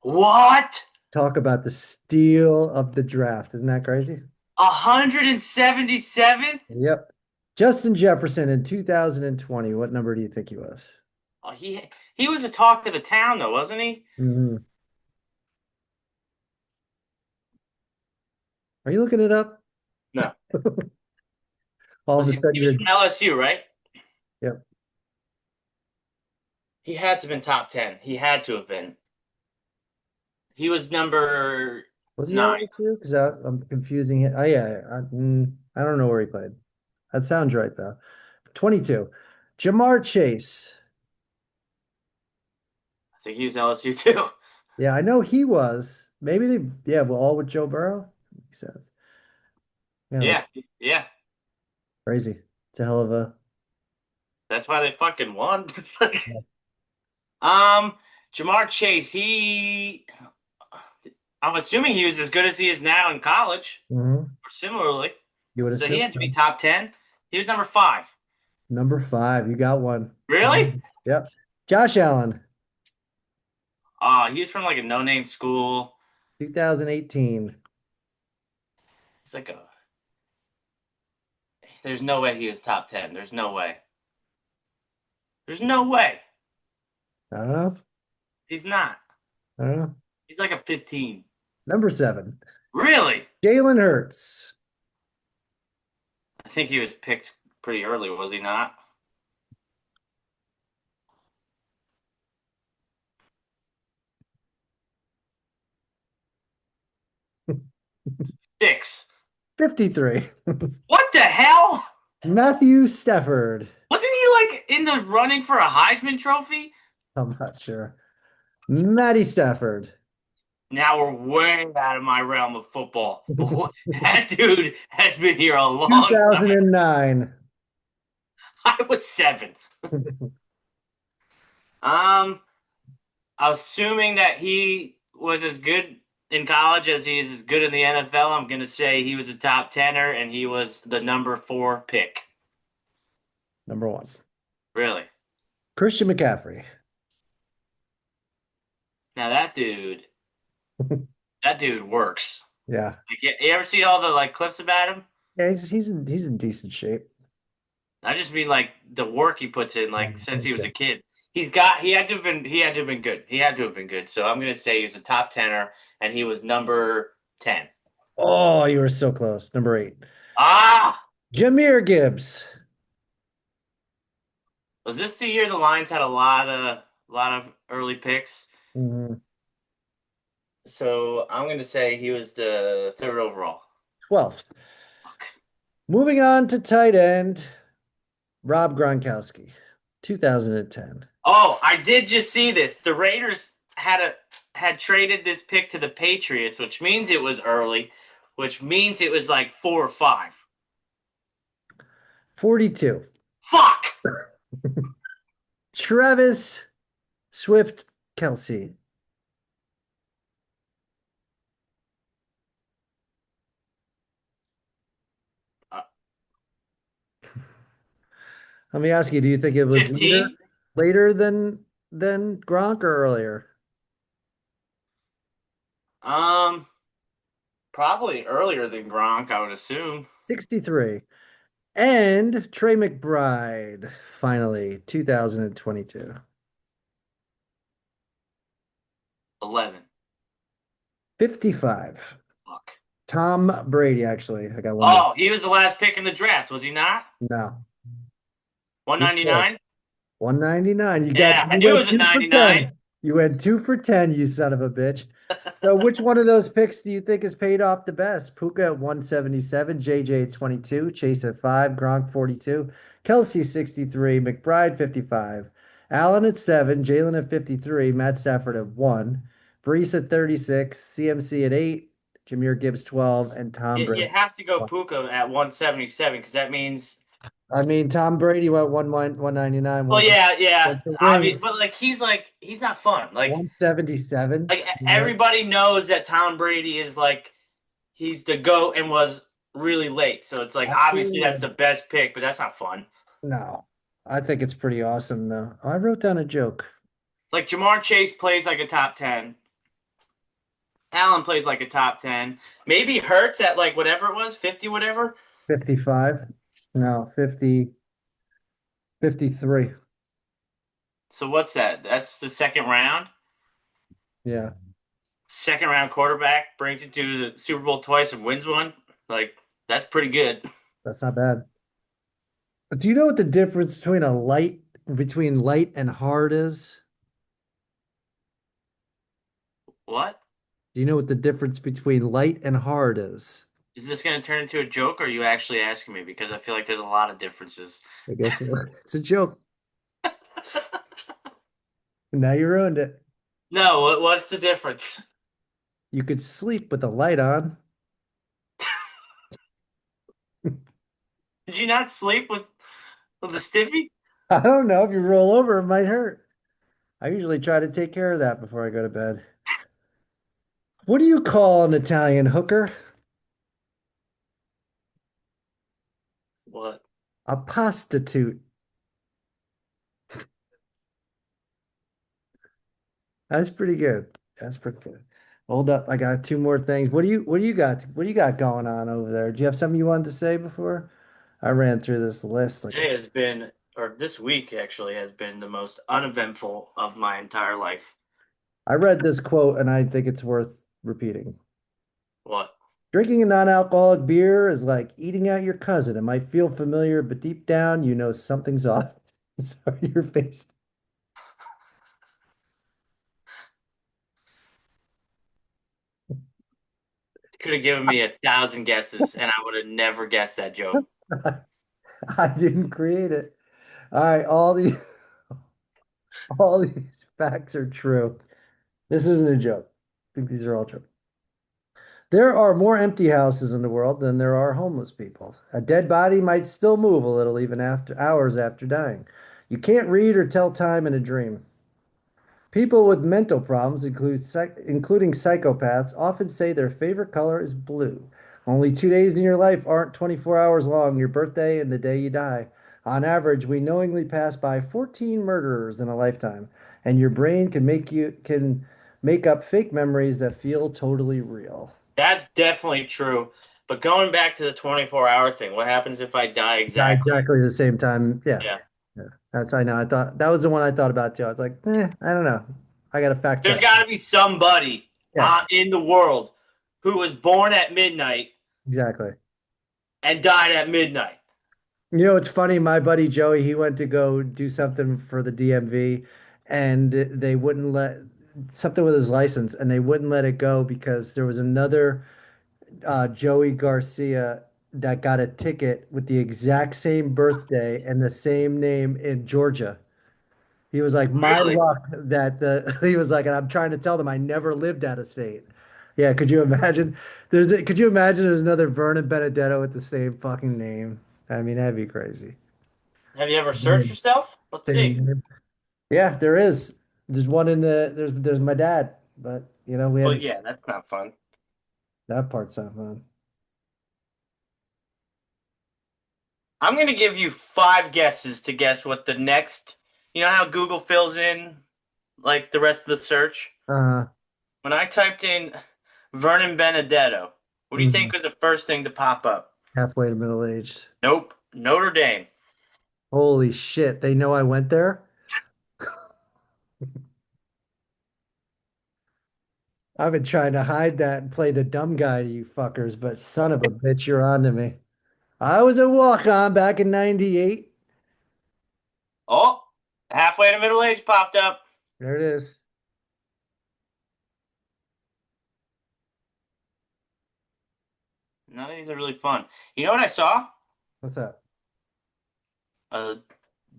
S2: What?
S1: Talk about the steal of the draft. Isn't that crazy?
S2: 177th?
S1: Yep. Justin Jefferson in 2020. What number do you think he was?
S2: Oh, he was the talk of the town though, wasn't he?
S1: Mhm. Are you looking it up?
S2: No.
S1: All of
S2: Was
S1: a
S2: he
S1: sudden
S2: was
S1: you're,
S2: from LSU, right?
S1: yep.
S2: He had to have been top 10. He had to have been. He was number
S1: Was he
S2: 9.
S1: LSU? Because I'm confusing it. Oh, yeah. I don't know where he played. That sounds right, though. 22. Jamar Chase.
S2: I think he was LSU too.
S1: Yeah, I know he was. Maybe they, yeah, well, all with Joe Burrow. Makes sense. Yeah, look
S2: Yeah, yeah.
S1: crazy. It's a hell of a.
S2: That's why they fucking won. Um, Jamar Chase, I'm assuming he was as good as he is now in college,
S1: Mhm.
S2: or similarly.
S1: You would
S2: So he
S1: assume
S2: had to be
S1: so.
S2: top 10. He was number 5.
S1: Number five. You got one.
S2: Really?
S1: Nice. Yep. Josh Allen,
S2: He was from like a no-name school.
S1: 2018.
S2: It's like there's no way he was top 10. There's no way. There's no way.
S1: I don't know.
S2: He's not.
S1: I don't know.
S2: He's like a 15.
S1: Number seven.
S2: Really?
S1: Jalen Hurts.
S2: I think he was picked pretty early, was he not? 6.
S1: 53.
S2: What the hell?
S1: Matthew Stafford.
S2: Wasn't he like in the running for a Heisman Trophy?
S1: I'm not sure. Matty Stafford.
S2: Now we're way out of my realm of football. That dude has been here a long time.
S1: 2009.
S2: I was 7. Um, Assuming that he was as good in college as he is as good in the NFL, I'm gonna say he was a top tenner and he was the number 4 pick.
S1: Number one.
S2: Really?
S1: Christian McCaffrey.
S2: Now that dude works.
S1: Yeah.
S2: Like, you ever see all the like clips about him?
S1: Yeah, he's in decent shape.
S2: I just mean like the work he puts in, like since he was a
S1: Okay.
S2: kid. He had to have been good. He had to have been good. So I'm gonna say he was a top tenner and he was number 10.
S1: Oh, you were so close. Number eight.
S2: Ah!
S1: Jameer Gibbs.
S2: Was this the year the Lions had a lot of early picks?
S1: Mhm.
S2: So I'm gonna say he was the third overall.
S1: 12th.
S2: Fuck.
S1: Moving on to tight end, Rob Gronkowski, 2010.
S2: Oh, I did just see this. The Raiders had traded this pick to the Patriots, which means it was early, which means it was like 4 or 5.
S1: 42.
S2: Fuck.
S1: Travis Swift Kelsey.
S2: Uh,
S1: Let me ask you, do you think it was
S2: 15.
S1: later than Gronk or earlier?
S2: Um, Probably earlier than Gronk, I would assume.
S1: 63. And Trey McBride, finally, 2022.
S2: 11.
S1: 55.
S2: Fuck.
S1: Tom Brady, actually. I got one more.
S2: Oh, he was the last pick in the draft, was he not?
S1: No. He's good.
S2: 199?
S1: 199.
S2: Yeah, I
S1: You
S2: knew it
S1: went
S2: was a
S1: two for
S2: 99.
S1: 10. You went 2 for 10, you son of a bitch. So which one of those picks do you think has paid off the best? Puka at 177, JJ at 22, Chase at 5, Gronk 42, Kelsey 63, McBride 55, Allen at 7, Jalen at 53, Matt Stafford at 1, Brees at 36, CMC at 8, Jameer Gibbs 12, and Tom
S2: You
S1: Brady.
S2: have to go Puka at 177 because that means.
S1: I mean, Tom Brady went 199,
S2: Well, yeah, yeah,
S1: went to
S2: obvious,
S1: rings.
S2: but he's not fun.
S1: 177.
S2: Everybody knows that Tom Brady is like he's the GOAT and was really late. So it's like obviously that's
S1: Absolutely.
S2: the best pick, but that's not fun.
S1: No, I think it's pretty awesome though. I wrote down a joke.
S2: Like Jamar Chase plays like a top 10. Allen plays like a top 10. Maybe Hurts at like whatever it was, 50 whatever.
S1: 55. No, 50, 53.
S2: So what's that? That's the second round.
S1: Yeah,
S2: Second round quarterback brings you to the Super Bowl twice and wins one. Like that's pretty good.
S1: that's not bad. Do you know what the difference between light and hard is?
S2: What?
S1: Do you know what the difference between light and hard is?
S2: Is this going to turn into a joke or are you actually asking me? Because I feel like there's a lot of differences.
S1: I guess it's a joke. Now you ruined it.
S2: No, what's the difference?
S1: You could sleep with the light on.
S2: Did you not sleep with a stiffy?
S1: I don't know if you roll over, it might hurt. I usually try to take care of that before I go to bed. What do you call an Italian hooker?
S2: What?
S1: A prostitute. That's pretty good. That's pretty good. Hold up, I got two more things. What do you got? What do you got going on over there? Do you have something you wanted to say before? I ran through this list like
S2: Today has been, or this week actually, has been the most uneventful of my entire life.
S1: I read this quote and I think it's worth repeating.
S2: What?
S1: Drinking a non-alcoholic beer is like eating out your cousin. It might feel familiar, but deep down you know something's off. Sorry, your face.
S2: Could have given me 1,000 guesses, and I would have never guessed that joke.
S1: I didn't create it. All right, all these facts are true. This isn't a joke. I think these are all true. There are more empty houses in the world than there are homeless people. A dead body might still move a little even after hours after dying. You can't read or tell time in a dream. People with mental problems, including psychopaths, often say their favorite color is blue. Only 2 days in your life aren't 24 hours long, your birthday and the day you die. On average, we knowingly pass by 14 murderers in a lifetime, and your brain can make up fake memories that feel totally real.
S2: That's definitely true. But going back to the 24-hour thing, what happens if I die
S1: Yeah,
S2: exactly?
S1: exactly the same time. Yeah.
S2: Yeah.
S1: Yeah. That's I know. I thought that was the one I thought about too. I was like, I don't know. I got to fact
S2: There's
S1: check.
S2: got to be somebody
S1: Yeah,
S2: in the world who was born at midnight
S1: exactly.
S2: and died at midnight.
S1: You know, it's funny. My buddy Joey, he went to go do something for the DMV, and they wouldn't let something with his license, and they wouldn't let it go because there was another Joey Garcia that got a ticket with the exact same birthday and the same name in Georgia. He was like, my
S2: Really?
S1: luck that he was like, and I'm trying to tell them I never lived out of state. Yeah, could you imagine? Could you imagine there's another Vernon Benedetto with the same fucking name? I mean, that'd be crazy.
S2: Have you ever searched
S1: Same
S2: yourself? Let's see.
S1: name. Yeah, there is. There's one in there's my dad, but we
S2: Well,
S1: had
S2: yeah, that's not fun.
S1: that part's not fun.
S2: I'm going to give you 5 guesses to guess what the next, you know how Google fills in like the rest of the search?
S1: Uh,
S2: When I typed in Vernon Benedetto, what do you think
S1: mm,
S2: was the first thing to pop up?
S1: halfway to middle aged.
S2: Nope. Notre Dame.
S1: Holy shit, they know I went there? I've been trying to hide that and play the dumb guy to you fuckers, but son of a bitch, you're on to me. I was a walk-on back in '98.
S2: Oh, halfway to middle age popped up.
S1: There it is.
S2: None of these are really fun. You know what I saw?
S1: What's that?
S2: A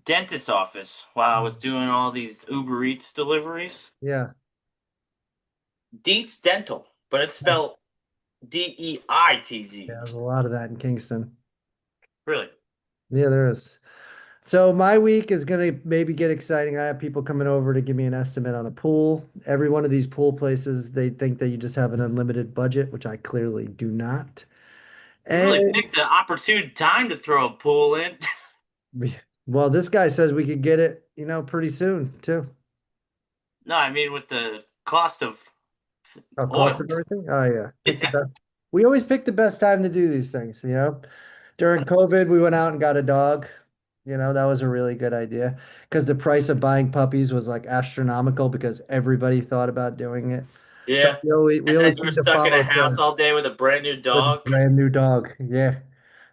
S2: dentist office while I was doing all these Uber Eats deliveries.
S1: Yeah.
S2: Deets Dental, but it's
S1: Yeah,
S2: spelled Deitz.
S1: there's a lot of that in Kingston.
S2: Really?
S1: Yeah, there is. So my week is gonna maybe get exciting. I have people coming over to give me an estimate on a pool. Every one of these pool places, they think that you just have an unlimited budget, which I clearly do not.
S2: You really
S1: And
S2: picked an opportune time to throw a pool in.
S1: well, this guy says we could get it, pretty soon too.
S2: No, I mean with the cost of
S1: Oh, cost
S2: oil.
S1: of everything? Oh yeah. Pick the
S2: Yeah.
S1: best. We always pick the best time to do these things. During COVID, we went out and got a dog. That was a really good idea because the price of buying puppies was like astronomical because everybody thought about doing it. So
S2: Yeah.
S1: we
S2: And then
S1: always
S2: you were
S1: seem to
S2: stuck in
S1: follow
S2: a
S1: a
S2: house
S1: trend
S2: all day with a brand new
S1: with a
S2: dog.
S1: brand new dog. Yeah.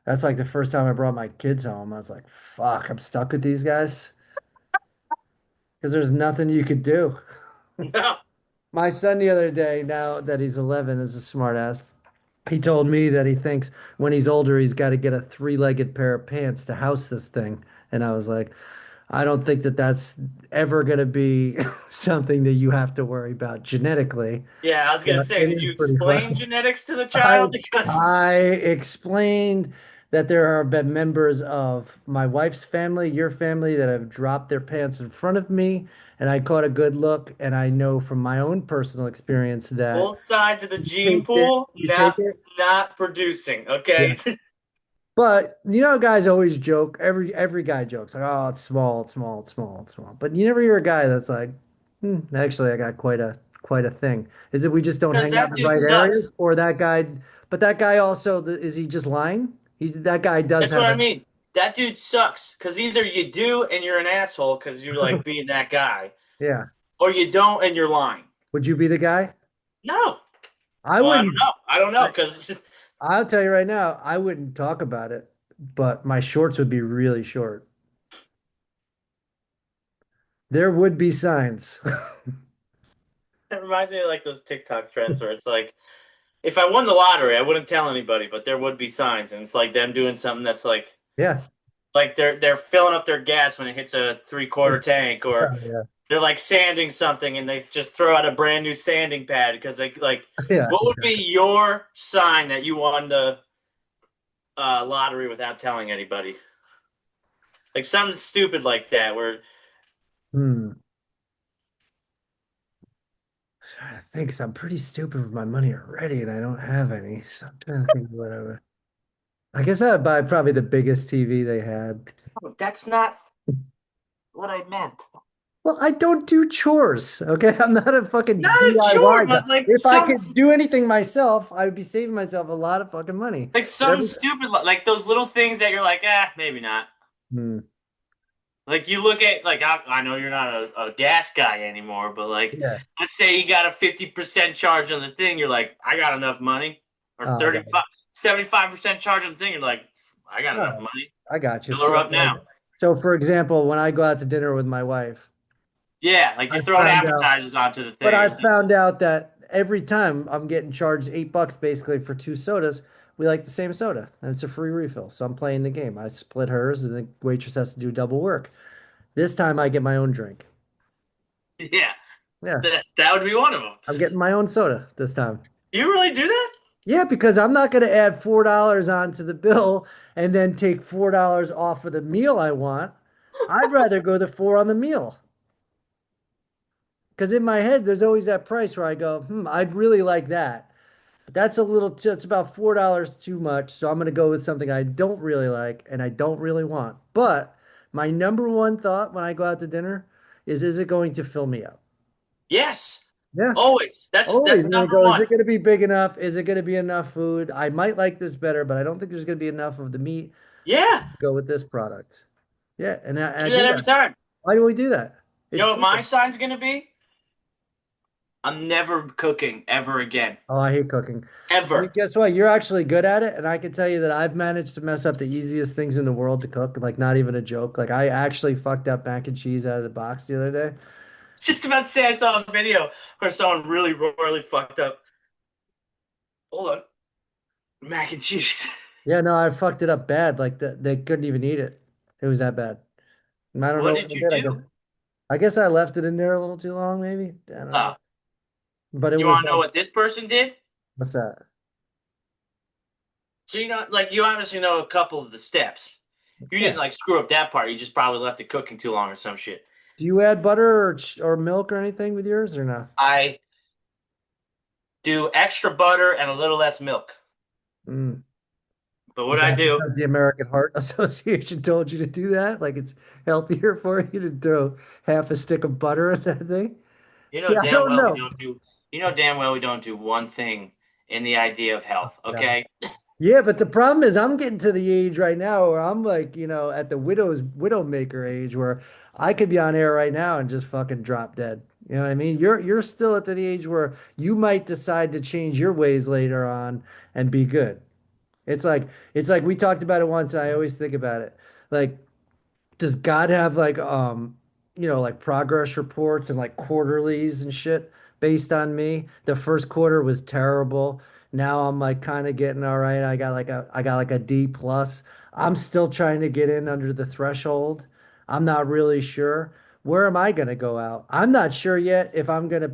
S1: That's like the first time I brought my kids home. I was like, fuck, I'm stuck with these guys because there's nothing you could do.
S2: No.
S1: My son the other day, now that he's 11, is a smart ass. He told me that he thinks when he's older, he's got to get a three-legged pair of pants to house this thing. And I was like, I don't think that that's ever going to be something that you have to worry about genetically.
S2: Yeah, I was gonna
S1: But
S2: say,
S1: it
S2: did
S1: is
S2: you
S1: pretty
S2: explain
S1: funny.
S2: genetics to the
S1: I
S2: child? Because
S1: I explained that there have been members of my wife's family, your family, that have dropped their pants in front of me, and I caught a good look, and I know from my own personal experience that
S2: both sides of the
S1: you
S2: gene
S1: take it,
S2: pool
S1: you take
S2: not
S1: it.
S2: not producing.
S1: Yeah.
S2: Okay.
S1: But guys always joke. Every guy jokes like, "Oh, it's small, it's small, it's small, it's small." But you never hear a guy that's like, actually, I got quite a thing." Is it we just don't
S2: Because
S1: hang out
S2: that
S1: in the
S2: dude
S1: right areas,
S2: sucks.
S1: or that guy? But that guy also, is he just lying? That guy does
S2: That's what
S1: have
S2: I
S1: a
S2: mean. That dude sucks. Because either you do and you're an asshole because you like being that guy,
S1: yeah.
S2: or you don't and you're lying.
S1: Would you be the guy?
S2: No.
S1: I
S2: Well, I don't
S1: wouldn't.
S2: know. I don't know
S1: I,
S2: because
S1: I'll tell you right now, I wouldn't talk about it, but my shorts would be really short. There would be signs.
S2: it reminds me of like those TikTok trends where it's like if I won the lottery, I wouldn't tell anybody, but there would be signs, and it's like them doing something that's
S1: Yeah.
S2: like they're filling up their gas when it hits a 3/4 tank, or
S1: Yeah.
S2: they're like sanding something and they just throw out a brand new sanding pad because they like.
S1: Yeah.
S2: What would be your sign that you won the lottery without telling anybody? Like something stupid like that, where
S1: Hmm. Trying to think, 'cause I'm pretty stupid with my money already, and I don't have any. So I'm trying to think of whatever. I guess I'd buy probably the biggest TV they had.
S2: oh, that's not what I meant.
S1: Well, I don't do chores, okay? I'm not a fucking
S2: Not a chore,
S1: DIY guy.
S2: but like
S1: If I
S2: some
S1: could do anything myself, I would be saving myself a lot of fucking money.
S2: like
S1: But
S2: some stupid like those little things that you're like, maybe not.
S1: Hmm.
S2: Like you look at like I know you're not a gas guy anymore, but like
S1: Yeah.
S2: let's say you got a 50% charge on the thing, you're like, I got enough money. Or
S1: Oh, I got it.
S2: 35, 75% charge on the thing, you're like, I got enough
S1: Oh,
S2: money.
S1: I got you.
S2: Fill her
S1: So,
S2: up
S1: like,
S2: now.
S1: so for example, when I go out to dinner with my wife,
S2: Yeah, like
S1: I
S2: you're throwing
S1: found out,
S2: appetizers onto the
S1: but
S2: thing or
S1: I
S2: something.
S1: found out that every time I'm getting charged $8 basically for two sodas, we like the same soda, and it's a free refill. So I'm playing the game. I split hers, and the waitress has to do double work. This time I get my own drink.
S2: Yeah,
S1: Yeah,
S2: that would be one of them.
S1: I'm getting my own soda this time.
S2: You really do that?
S1: Yeah, because I'm not going to add $4 onto the bill and then take $4 off of the meal I want. I'd rather go the four on the meal. Because in my head, there's always that price where I go, I'd really like that. But that's a little, it's about $4 too much. So I'm going to go with something I don't really like and I don't really want. But my number one thought when I go out to dinner is it going to fill me up?
S2: Yes,
S1: Yeah.
S2: always. That's
S1: Always. And I
S2: number
S1: go, is
S2: one.
S1: it going to be big enough? Is it going to be enough food? I might like this better, but I don't think there's going to be enough of the meat
S2: Yeah,
S1: to go with this product. Yeah. And I
S2: I do
S1: do
S2: that every
S1: that.
S2: time.
S1: Why do we do that?
S2: You know
S1: It's
S2: what my
S1: simple.
S2: sign's gonna be? I'm never cooking ever again.
S1: Oh, I hate cooking. I mean,
S2: Ever.
S1: guess what? You're actually good at it. And I can tell you that I've managed to mess up the easiest things in the world to cook. Like, not even a joke. Like, I actually fucked up mac and cheese out of the box the other day.
S2: Just about to say I saw a video where someone really royally fucked up. Hold on. Mac and cheese.
S1: Yeah, no, I fucked it up bad. Like, they couldn't even eat it. It was that bad. And I don't
S2: What
S1: know what
S2: did
S1: I
S2: you
S1: did.
S2: do?
S1: I guess I left it in there a little too long, maybe. I don't know.
S2: Uh,
S1: But it
S2: you
S1: was
S2: want to know
S1: like,
S2: what this person did?
S1: what's that?
S2: So you know, like you obviously know a couple of the steps. You
S1: Yeah.
S2: didn't like screw up that part. You just probably left it cooking too long or some shit.
S1: Do you add butter or milk or anything with yours or no?
S2: I do extra butter and a little less milk.
S1: Mm.
S2: But what
S1: Is
S2: I
S1: that
S2: do,
S1: because the American Heart Association told you to do that? Like it's healthier for you to throw half a stick of butter in that thing?
S2: you
S1: See,
S2: know
S1: I
S2: damn
S1: don't
S2: well we
S1: know.
S2: don't do. You know damn well we don't do one thing in the idea of health.
S1: Yeah.
S2: Okay.
S1: Yeah, but the problem is I'm getting to the age right now where I'm like, at the widowmaker age where I could be on air right now and just fucking drop dead. You know what I mean? You're still at the age where you might decide to change your ways later on and be good. It's like we talked about it once, and I always think about it. Like does God have like like progress reports and like quarterlies and shit based on me? The first quarter was terrible. Now I'm like kind of getting all right. I got like a D plus. I'm still trying to get in under the threshold. I'm not really sure. Where am I gonna go out? I'm not sure yet if I'm gonna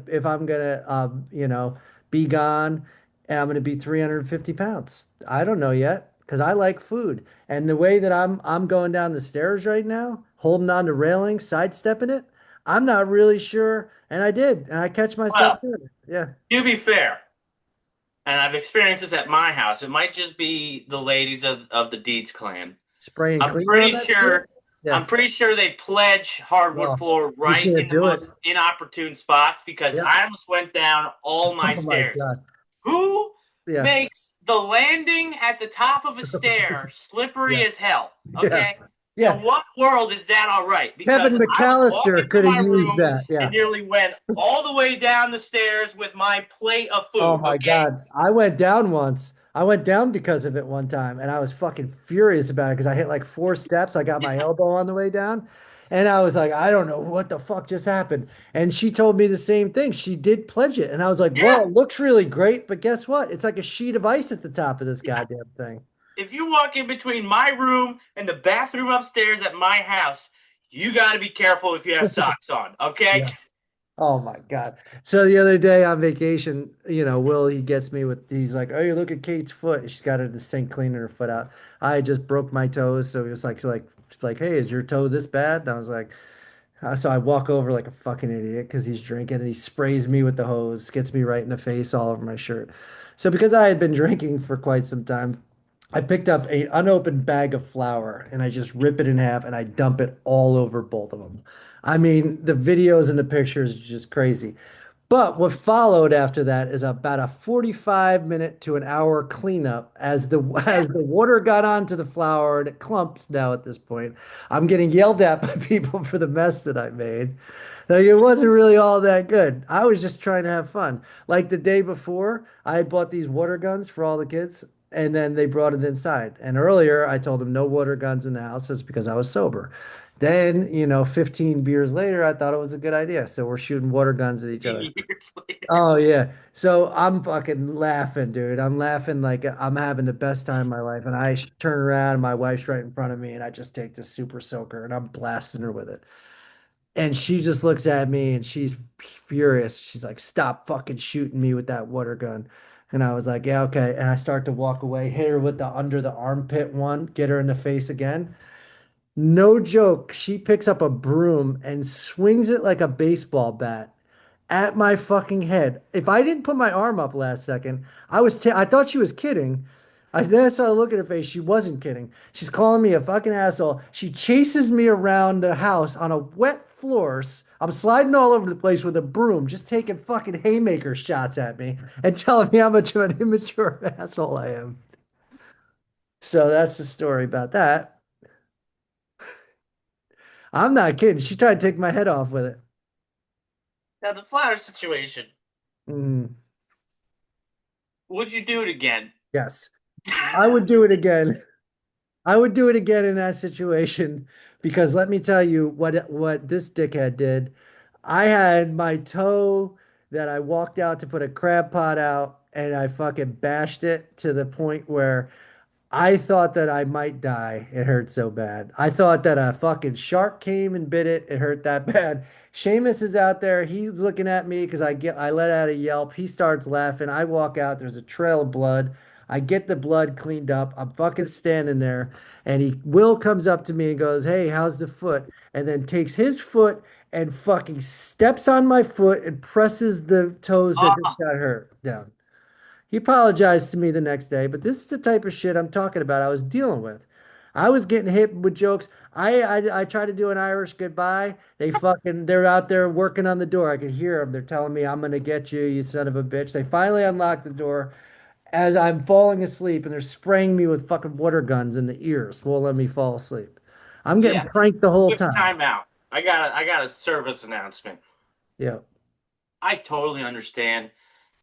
S1: be gone and I'm gonna be 350 pounds. I don't know yet because I like food. And the way that I'm going down the stairs right now, holding on to railings, sidestepping it, I'm not really sure. And I did, and I catch myself
S2: Well,
S1: doing it. Yeah.
S2: to be fair, and I've experienced this at my house. It might just be the ladies of the Deeds clan.
S1: Spray and
S2: I'm
S1: clean on
S2: pretty
S1: that shit.
S2: sure.
S1: Yeah.
S2: I'm pretty sure they pledge hardwood
S1: Well,
S2: floor
S1: you
S2: right
S1: can't
S2: in the
S1: do it.
S2: most inopportune spots because
S1: Yeah.
S2: I almost went down all my
S1: Oh my
S2: stairs.
S1: God.
S2: Who
S1: Yeah.
S2: makes the landing at the top of a stair slippery
S1: Yeah.
S2: as hell?
S1: Yeah.
S2: Okay. In
S1: Yeah.
S2: what world is that all right? Because
S1: Kevin
S2: I was walking
S1: McAllister
S2: to
S1: could have
S2: my
S1: used
S2: room
S1: that.
S2: and
S1: Yeah.
S2: nearly went all the way down the stairs with my plate of
S1: Oh
S2: food.
S1: my
S2: Okay.
S1: God. I went down once. I went down because of it one time and I was fucking furious about it because I hit like four steps. I got my elbow on the way down. And I was like, I don't know what the fuck just happened. And she told me the same thing. She did pledge it. And I was like, well,
S2: Yeah,
S1: it looks really great, but guess what? It's like a sheet of ice at the top of this
S2: yeah.
S1: goddamn thing.
S2: If you walk in between my room and the bathroom upstairs at my house, you got to be careful if you have socks on, okay?
S1: Yeah. Oh my God. So the other day on vacation, Will, he gets me with, he's like, oh, you look at Kate's foot. She's got her the sink cleaning her foot out. I just broke my toes. So he was like, hey, is your toe this bad? And I was like, so I walk over like a fucking idiot because he's drinking and he sprays me with the hose, gets me right in the face all over my shirt. So because I had been drinking for quite some time, I picked up a unopened bag of flour and I just rip it in half and I dump it all over both of them. I mean, the videos and the pictures are just crazy. But what followed after that is about a 45-minute to an hour cleanup as the
S2: Yeah.
S1: as the water got onto the flour and it clumps now at this point. I'm getting yelled at by people for the mess that I made. Like it wasn't really all that good. I was just trying to have fun. Like the day before, I had bought these water guns for all the kids, and then they brought it inside. And earlier, I told them no water guns in the house. That's because I was sober. Then, 15 beers later, I thought it was a good idea. So we're shooting water guns at each other.
S2: Years later.
S1: Oh yeah. So I'm fucking laughing, dude. I'm laughing like I'm having the best time of my life. And I turn around and my wife's right in front of me and I just take this super soaker and I'm blasting her with it. And she just looks at me and she's furious. She's like, "Stop fucking shooting me with that water gun." And I was like, "Yeah, okay." And I start to walk away, hit her with the under the armpit one, get her in the face again. No joke. She picks up a broom and swings it like a baseball bat at my fucking head. If I didn't put my arm up last second, I thought she was kidding. I then saw a look at her face. She wasn't kidding. She's calling me a fucking asshole. She chases me around the house on a wet floors. I'm sliding all over the place with a broom, just taking fucking haymaker shots at me and telling me how much of an immature asshole I am. So that's the story about that. I'm not kidding. She tried to take my head off with it.
S2: Now, the flower situation.
S1: Mm,
S2: Would you do it again?
S1: yes, I would do it again. I would do it again in that situation because let me tell you what this dickhead did. I had my toe that I walked out to put a crab pot out and I fucking bashed it to the point where I thought that I might die. It hurt so bad. I thought that a fucking shark came and bit it. It hurt that bad. Seamus is out there. He's looking at me because I let out a yelp. He starts laughing. I walk out. There's a trail of blood. I get the blood cleaned up. I'm fucking standing there, and Will comes up to me and goes, "Hey, how's the foot?" And then takes his foot and fucking steps on my foot and presses the toes that just
S2: Ah,
S1: got hurt down. He apologized to me the next day, but this is the type of shit I'm talking about I was dealing with. I was getting hit with jokes. I tried to do an Irish goodbye. They're out there working on the door. I could hear them. They're telling me, I'm gonna get you, you son of a bitch. They finally unlocked the door as I'm falling asleep and they're spraying me with fucking water guns in the ears. Won't let me fall asleep. I'm getting
S2: yeah.
S1: pranked the whole
S2: Quick
S1: time.
S2: timeout. I got a service announcement.
S1: Yeah.
S2: I totally understand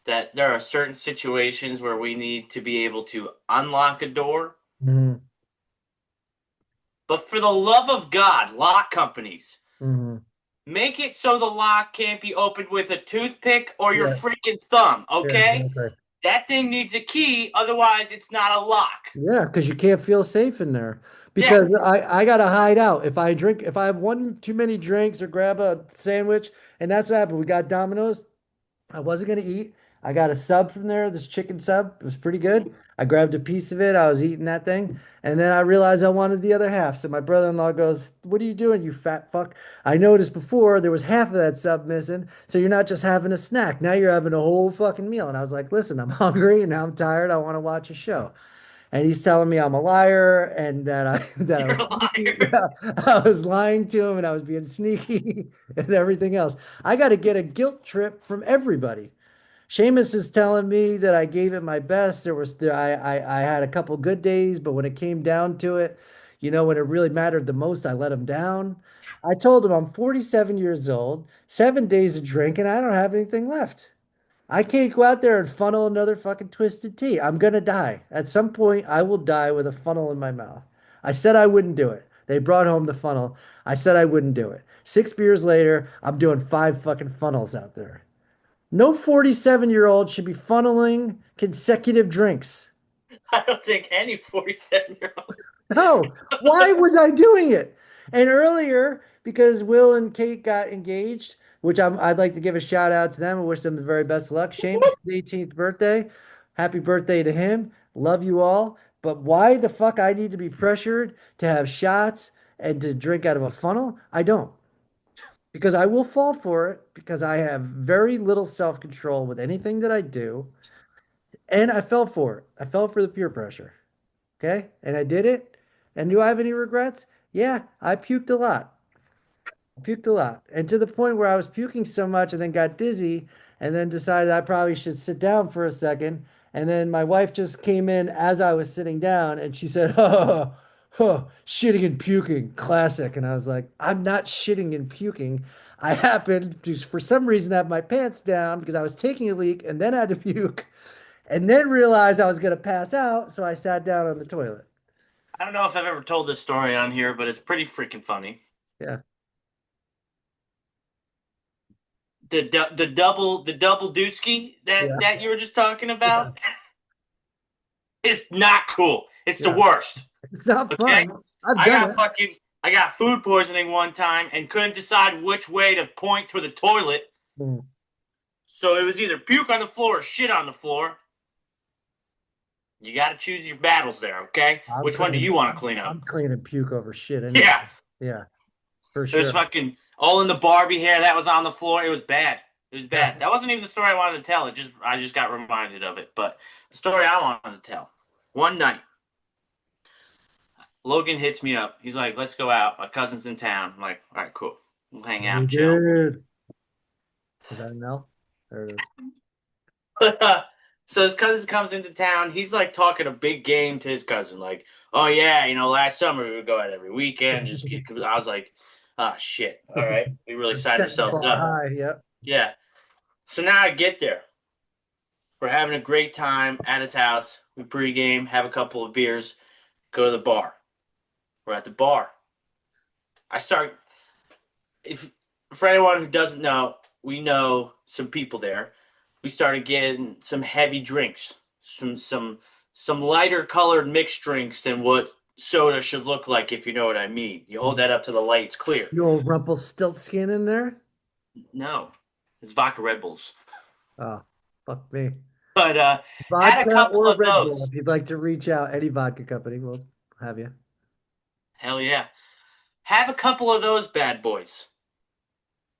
S2: that there are certain situations where we need to be able to unlock a door,
S1: Hmm.
S2: but for the love of God, lock companies,
S1: Hmm.
S2: make it so the lock can't be opened with a toothpick or your
S1: Yeah.
S2: freaking thumb,
S1: Yeah,
S2: okay?
S1: exactly.
S2: That thing needs a key, otherwise it's not a lock.
S1: Yeah, because you can't feel safe in there.
S2: Yeah.
S1: Because I gotta hide out. If I have one too many drinks or grab a sandwich, and that's what happened. We got Domino's. I wasn't gonna eat. I got a sub from there, this chicken sub. It was pretty good. I grabbed a piece of it. I was eating that thing, and then I realized I wanted the other half. So my brother-in-law goes, "What are you doing, you fat fuck? I noticed before there was half of that sub missing, so you're not just having a snack. Now you're having a whole fucking meal." And I was like, "Listen, I'm hungry and now I'm tired. I want to watch a show." And he's telling me I'm a liar and that I that I
S2: You're
S1: was
S2: a
S1: sneaky.
S2: liar.
S1: I was lying to him and I was being sneaky and everything else. I got to get a guilt trip from everybody. Seamus is telling me that I gave it my best. I had a couple good days, but when it came down to it, when it really mattered the most, I let him down. I told him I'm 47 years old, 7 days of drinking, I don't have anything left. I can't go out there and funnel another fucking twisted tea. I'm gonna die. At some point, I will die with a funnel in my mouth. I said I wouldn't do it. They brought home the funnel. I said I wouldn't do it. 6 beers later, I'm doing 5 fucking funnels out there. No 47-year-old should be funneling consecutive drinks.
S2: I don't think any 47-year-old.
S1: No, why was I doing it? And earlier, because Will and Kate got engaged, which I'd like to give a shout out to them and wish them the very best of luck. Seamus' 18th birthday. Happy birthday to him. Love you all. But why the fuck I need to be pressured to have shots and to drink out of a funnel? I don't. Because I will fall for it because I have very little self-control with anything that I do. And I fell for it. I fell for the peer pressure. Okay. And I did it. And do I have any regrets? Yeah, I puked a lot. I puked a lot. And to the point where I was puking so much and then got dizzy and then decided I probably should sit down for a second. And then my wife just came in as I was sitting down and she said, oh, oh, shitting and puking, classic. And I was like, I'm not shitting and puking. I happened to, for some reason, have my pants down because I was taking a leak and then had to puke and then realized I was going to pass out. So I sat down on the toilet.
S2: I don't know if I've ever told this story on here, but it's pretty freaking funny.
S1: Yeah.
S2: The double dooski that
S1: Yeah.
S2: that you were just talking
S1: Yeah.
S2: about is not cool. It's the
S1: Yeah.
S2: worst.
S1: It's not
S2: Okay?
S1: fun. I've
S2: I
S1: done
S2: got
S1: it.
S2: fucking I got food poisoning one time and couldn't decide which way to point to the toilet.
S1: Mm.
S2: So it was either puke on the floor or shit on the floor. You got to choose your battles there, okay?
S1: I'm
S2: Which one do
S1: cleaning.
S2: you want to clean up?
S1: I'm cleaning puke over shit any day.
S2: Yeah.
S1: Yeah, for
S2: There's
S1: sure.
S2: fucking all in the Barbie hair that was on the floor. It was bad. It was
S1: Yeah.
S2: bad. That wasn't even the story I wanted to tell. I just got reminded of it. But the story I wanted to tell. One night, Logan hits me up. He's like, "Let's go out. My cousin's in town." I'm like, "All right, cool. We'll hang
S1: Oh,
S2: out, chill."
S1: dude. Is that an L? There it is.
S2: So his cousin comes into town. He's like talking a big game to his cousin, like, "Oh yeah, last summer we would go out every weekend." I was like, "Ah, shit. All right, we really signed
S1: Set the
S2: ourselves
S1: bar
S2: up."
S1: high. Yep.
S2: Yeah. So now I get there. We're having a great time at his house. We pregame, have a couple of beers, go to the bar. We're at the bar. I start if for anyone who doesn't know, we know some people there. We started getting some heavy drinks, some lighter colored mixed drinks than what soda should look like, if you know what I mean. You hold that up to the light, it's clear.
S1: You old Rumpelstiltskin in there?
S2: No, it's vodka Red Bulls.
S1: Oh, fuck me.
S2: But had a
S1: Vodka
S2: couple
S1: or
S2: of
S1: Red Bull.
S2: those.
S1: If you'd like to reach out, any vodka company will have you.
S2: Hell yeah. Have a couple of those bad boys.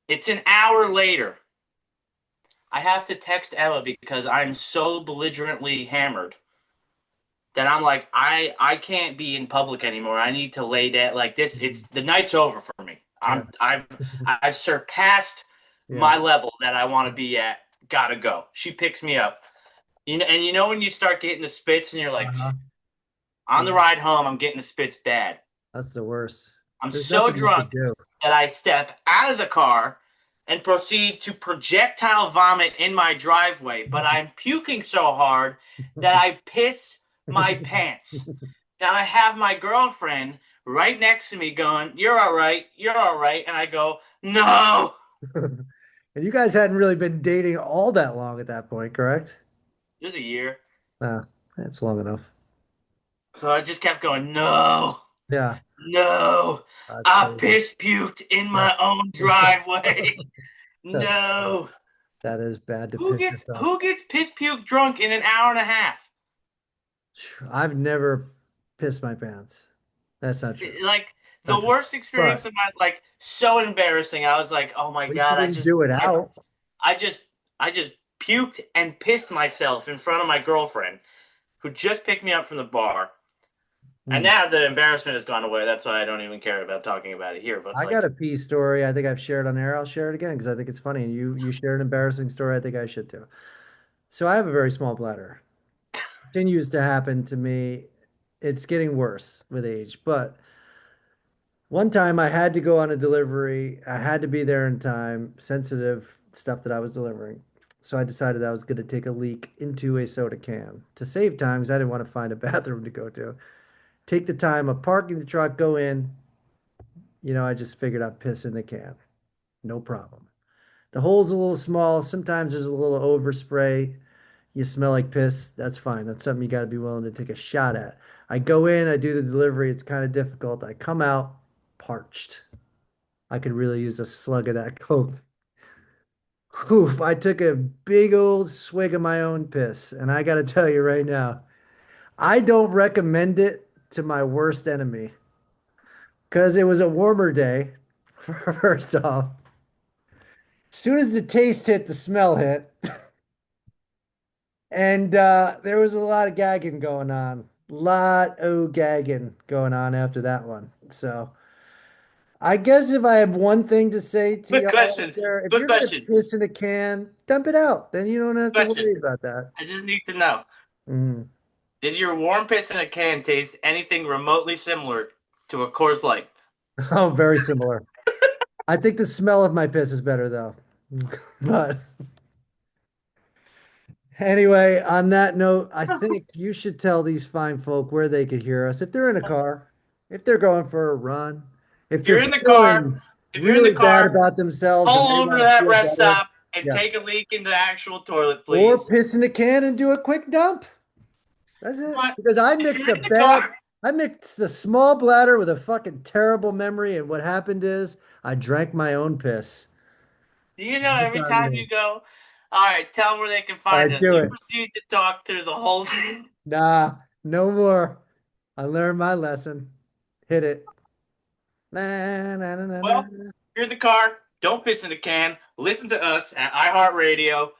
S2: It's an hour later. I have to text Emma because I'm so belligerently hammered that I'm like, I can't be in public anymore. I need to lay down like this. It's the night's over for me.
S1: Yeah.
S2: I've surpassed
S1: Yeah.
S2: my level that I want to be at. Gotta go. She picks me up. And when you start getting the spits and you're like,
S1: Uh-huh.
S2: on the
S1: Yeah.
S2: ride home, I'm getting the spits bad.
S1: That's the worst.
S2: I'm
S1: There's
S2: so
S1: nothing you could
S2: drunk
S1: do.
S2: that I step out of the car and proceed to projectile vomit in my driveway, but I'm puking so hard that I piss my pants. Now I have my girlfriend right next to me going, "You're all right. You're all right." And I go, "No."
S1: And you guys hadn't really been dating all that long at that point, correct?
S2: It was a year.
S1: Ah, that's long enough.
S2: So I just kept going, "No.
S1: Yeah,
S2: No.
S1: that's
S2: I
S1: crazy.
S2: piss puked in
S1: Yeah.
S2: my own driveway.
S1: That
S2: No."
S1: that is bad to
S2: Who
S1: piss
S2: gets
S1: yourself.
S2: who gets piss puke drunk in an hour and a half?
S1: I've never pissed my pants. That's not true.
S2: Like the
S1: Not true.
S2: worst experience
S1: But
S2: of my like so embarrassing. I was like, "Oh my
S1: at least you
S2: God,
S1: didn't do it out.
S2: I just I just puked and pissed myself in front of my girlfriend who just picked me up from the bar." And
S1: Hmm.
S2: now the embarrassment has gone away. That's why I don't even care about talking about it here. But
S1: I got
S2: like,
S1: a pee story. I think I've shared on air. I'll share it again because I think it's funny. And you shared an embarrassing story. I think I should too. So I have a very small bladder. Continues to happen to me. It's getting worse with age, but one time I had to go on a delivery. I had to be there in time, sensitive stuff that I was delivering. So I decided I was going to take a leak into a soda can to save time because I didn't want to find a bathroom to go to. Take the time of parking the truck, go in. I just figured I'd piss in the can. No problem. The hole's a little small. Sometimes there's a little overspray. You smell like piss. That's fine. That's something you got to be willing to take a shot at. I go in, I do the delivery. It's kind of difficult. I come out parched. I could really use a slug of that Coke. Whew, I took a big old swig of my own piss. And I got to tell you right now, I don't recommend it to my worst enemy because it was a warmer day, first off. As soon as the taste hit, the smell hit. And there was a lot of gagging going on. Lot of gagging going on after that one. So I guess if I have one thing to say to
S2: Quick
S1: y'all out
S2: question.
S1: there, if
S2: Quick
S1: you're gonna
S2: question.
S1: piss in a can, dump it out. Then you don't have to
S2: Question.
S1: worry about that.
S2: I just need to know.
S1: Mm.
S2: Did your warm piss in a can taste anything remotely similar to a Coors Light?
S1: Oh, very similar. I think the smell of my piss is better though. But anyway, on that note, I think you should tell these fine folk where they could hear us. If they're in a car, if they're going for a run, if
S2: If
S1: they're
S2: you're in the car,
S1: feeling
S2: if you're in the
S1: really bad
S2: car,
S1: about themselves and
S2: pull
S1: they
S2: over to
S1: want to
S2: that
S1: feel
S2: rest
S1: better.
S2: stop and
S1: Yeah.
S2: take a leak in the actual toilet,
S1: Or
S2: please.
S1: piss in a can and do a quick dump. That's it.
S2: But
S1: Because
S2: if you're in the car,
S1: I mixed a small bladder with a fucking terrible memory. And what happened is I drank my own piss.
S2: do you know
S1: That's
S2: every
S1: on
S2: time
S1: me.
S2: you go, all right, tell them where they can
S1: I
S2: find us.
S1: do
S2: You
S1: it.
S2: proceed to talk through the whole thing.
S1: Nah, no more. I learned my lesson. Hit it. Na, na, na, na,
S2: Well,
S1: na.
S2: if you're in the car, don't piss in a can. Listen to us at iHeartRadio,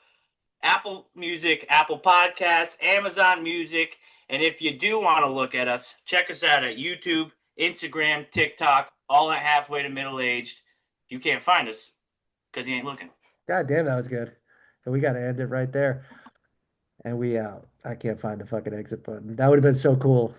S2: Apple Music, Apple Podcasts, Amazon Music. And if you do want to look at us, check us out at YouTube, Instagram, TikTok, all at halfway to middle aged. You can't find us because you ain't looking.
S1: God damn, that was good. And we got to end it right there. And we out. I can't find the fucking exit button. That would have been so cool.